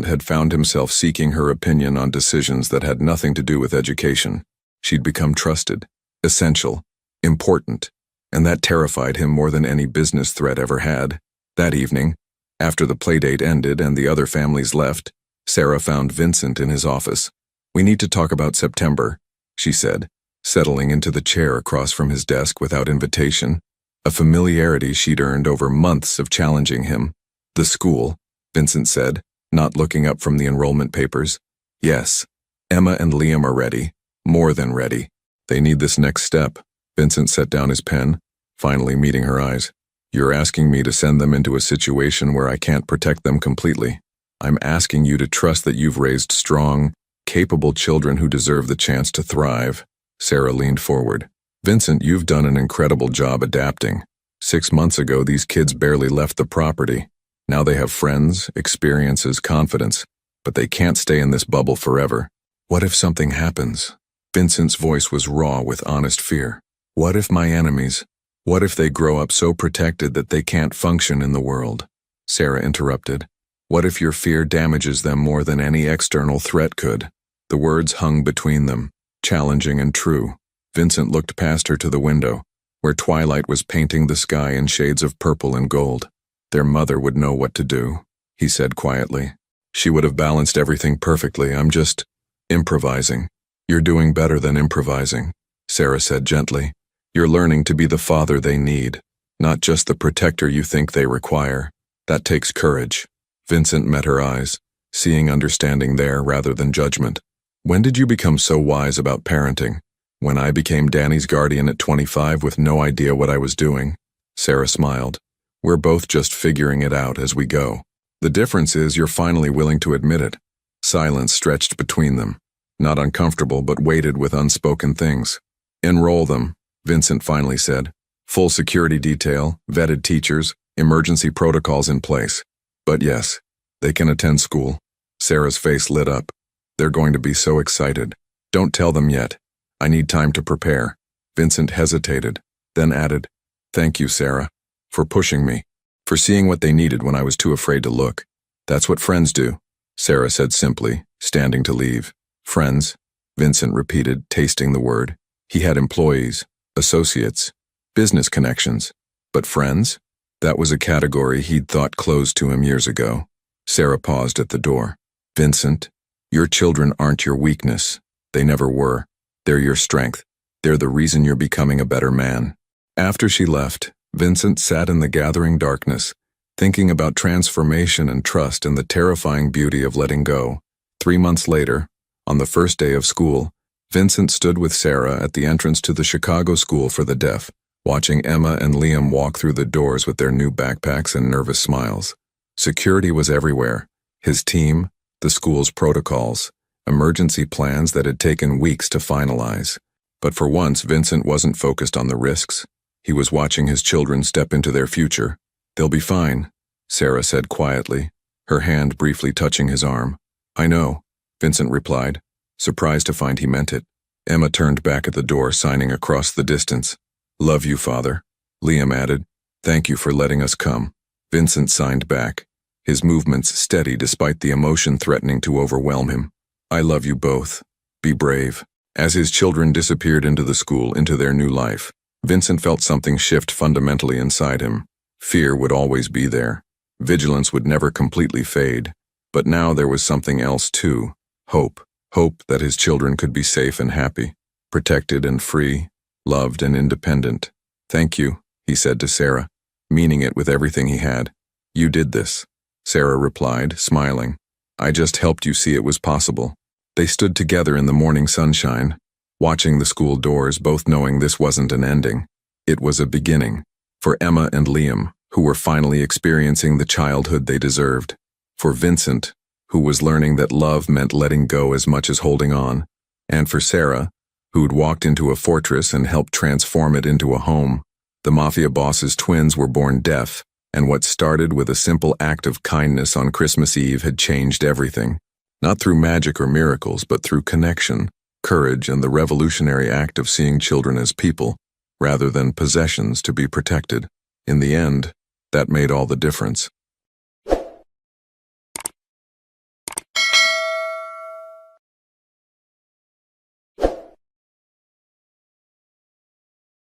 had found himself seeking her opinion on decisions that had nothing to do with education. She'd become trusted, essential, important, and that terrified him more than any business threat ever had. That evening, after the playdate ended and the other families left, Sarah found Vincent in his office. "We need to talk about September," she said, settling into the chair across from his desk without invitation, a familiarity she'd earned over months of challenging him. "The school," Vincent said, not looking up from the enrollment papers. "Yes, Emma and Liam are ready, more than ready. They need this next step." Vincent set down his pen, finally meeting her eyes. "You're asking me to send them into a situation where I can't protect them completely." I'm asking you to trust that you've raised strong, capable children who deserve the chance to thrive." Sarah leaned forward. "Vincent, you've done an incredible job adapting. 6 months ago, these kids barely left the property. Now they have friends, experiences, confidence, but they can't stay in this bubble forever. What if something happens?" Vincent's voice was raw with honest fear. "What if my enemies? What if they grow up so protected that they can't function in the world?" Sarah interrupted. "What if your fear damages them more than any external threat could?" The words hung between them, challenging and true. Vincent looked past her to the window, where twilight was painting the sky in shades of purple and gold. "Their mother would know what to do," he said quietly. "She would have balanced everything perfectly. I'm just improvising." "You're doing better than improvising," Sarah said gently. "You're learning to be the father they need, not just the protector you think they require. That takes courage." Vincent met her eyes, seeing understanding there rather than judgment. "When did you become so wise about parenting?" "When I became Danny's guardian at 25 with no idea what I was doing." Sarah smiled. "We're both just figuring it out as we go. The difference is you're finally willing to admit it." Silence stretched between them, not uncomfortable but weighted with unspoken things. "Enroll them," Vincent finally said. "Full security detail, vetted teachers, emergency protocols in place. But yes, they can attend school." Sarah's face lit up. "They're going to be so excited." "Don't tell them yet. I need time to prepare." Vincent hesitated, then added, "Thank you, Sarah, for pushing me, for seeing what they needed when I was too afraid to look. That's what friends do," Sarah said simply, standing to leave. "Friends," Vincent repeated, tasting the word. He had employees, associates, business connections. But friends? That was a category he'd thought closed to him years ago. Sarah paused at the door. "Vincent, your children aren't your weakness. They never were. They're your strength. They're the reason you're becoming a better man." After she left, Vincent sat in the gathering darkness, thinking about transformation and trust and the terrifying beauty of letting go. 3 months later, on the first day of school, Vincent stood with Sarah at the entrance to the Chicago School for the Deaf, watching Emma and Liam walk through the doors with their new backpacks and nervous smiles. Security was everywhere. His team, the school's protocols, emergency plans that had taken weeks to finalize. But for once, Vincent wasn't focused on the risks. He was watching his children step into their future. "They'll be fine," Sarah said quietly, her hand briefly touching his arm. "I know," Vincent replied, surprised to find he meant it. Emma turned back at the door, signing across the distance. "Love you, Father," Liam added. "Thank you for letting us come." Vincent signed back, his movements steady despite the emotion threatening to overwhelm him. "I love you both. Be brave." As his children disappeared into the school, into their new life, Vincent felt something shift fundamentally inside him. Fear would always be there. Vigilance would never completely fade. But now there was something else too. Hope. Hope that his children could be safe and happy, protected and free, loved and independent. "Thank you," he said to Sarah, meaning it with everything he had. "You did this," Sarah replied, smiling. "I just helped you see it was possible." They stood together in the morning sunshine, watching the school doors, both knowing this wasn't an ending. It was a beginning. For Emma and Liam, who were finally experiencing the childhood they deserved. For Vincent, who was learning that love meant letting go as much as holding on. And for Sarah, who'd walked into a fortress and helped transform it into a home. The Mafia Bosses twins were born deaf, and what started with a simple act of kindness on Christmas Eve had changed everything. Not through magic or miracles, but through connection, courage, and the revolutionary act of seeing children as people, rather than possessions to be protected. In the end, that made all the difference.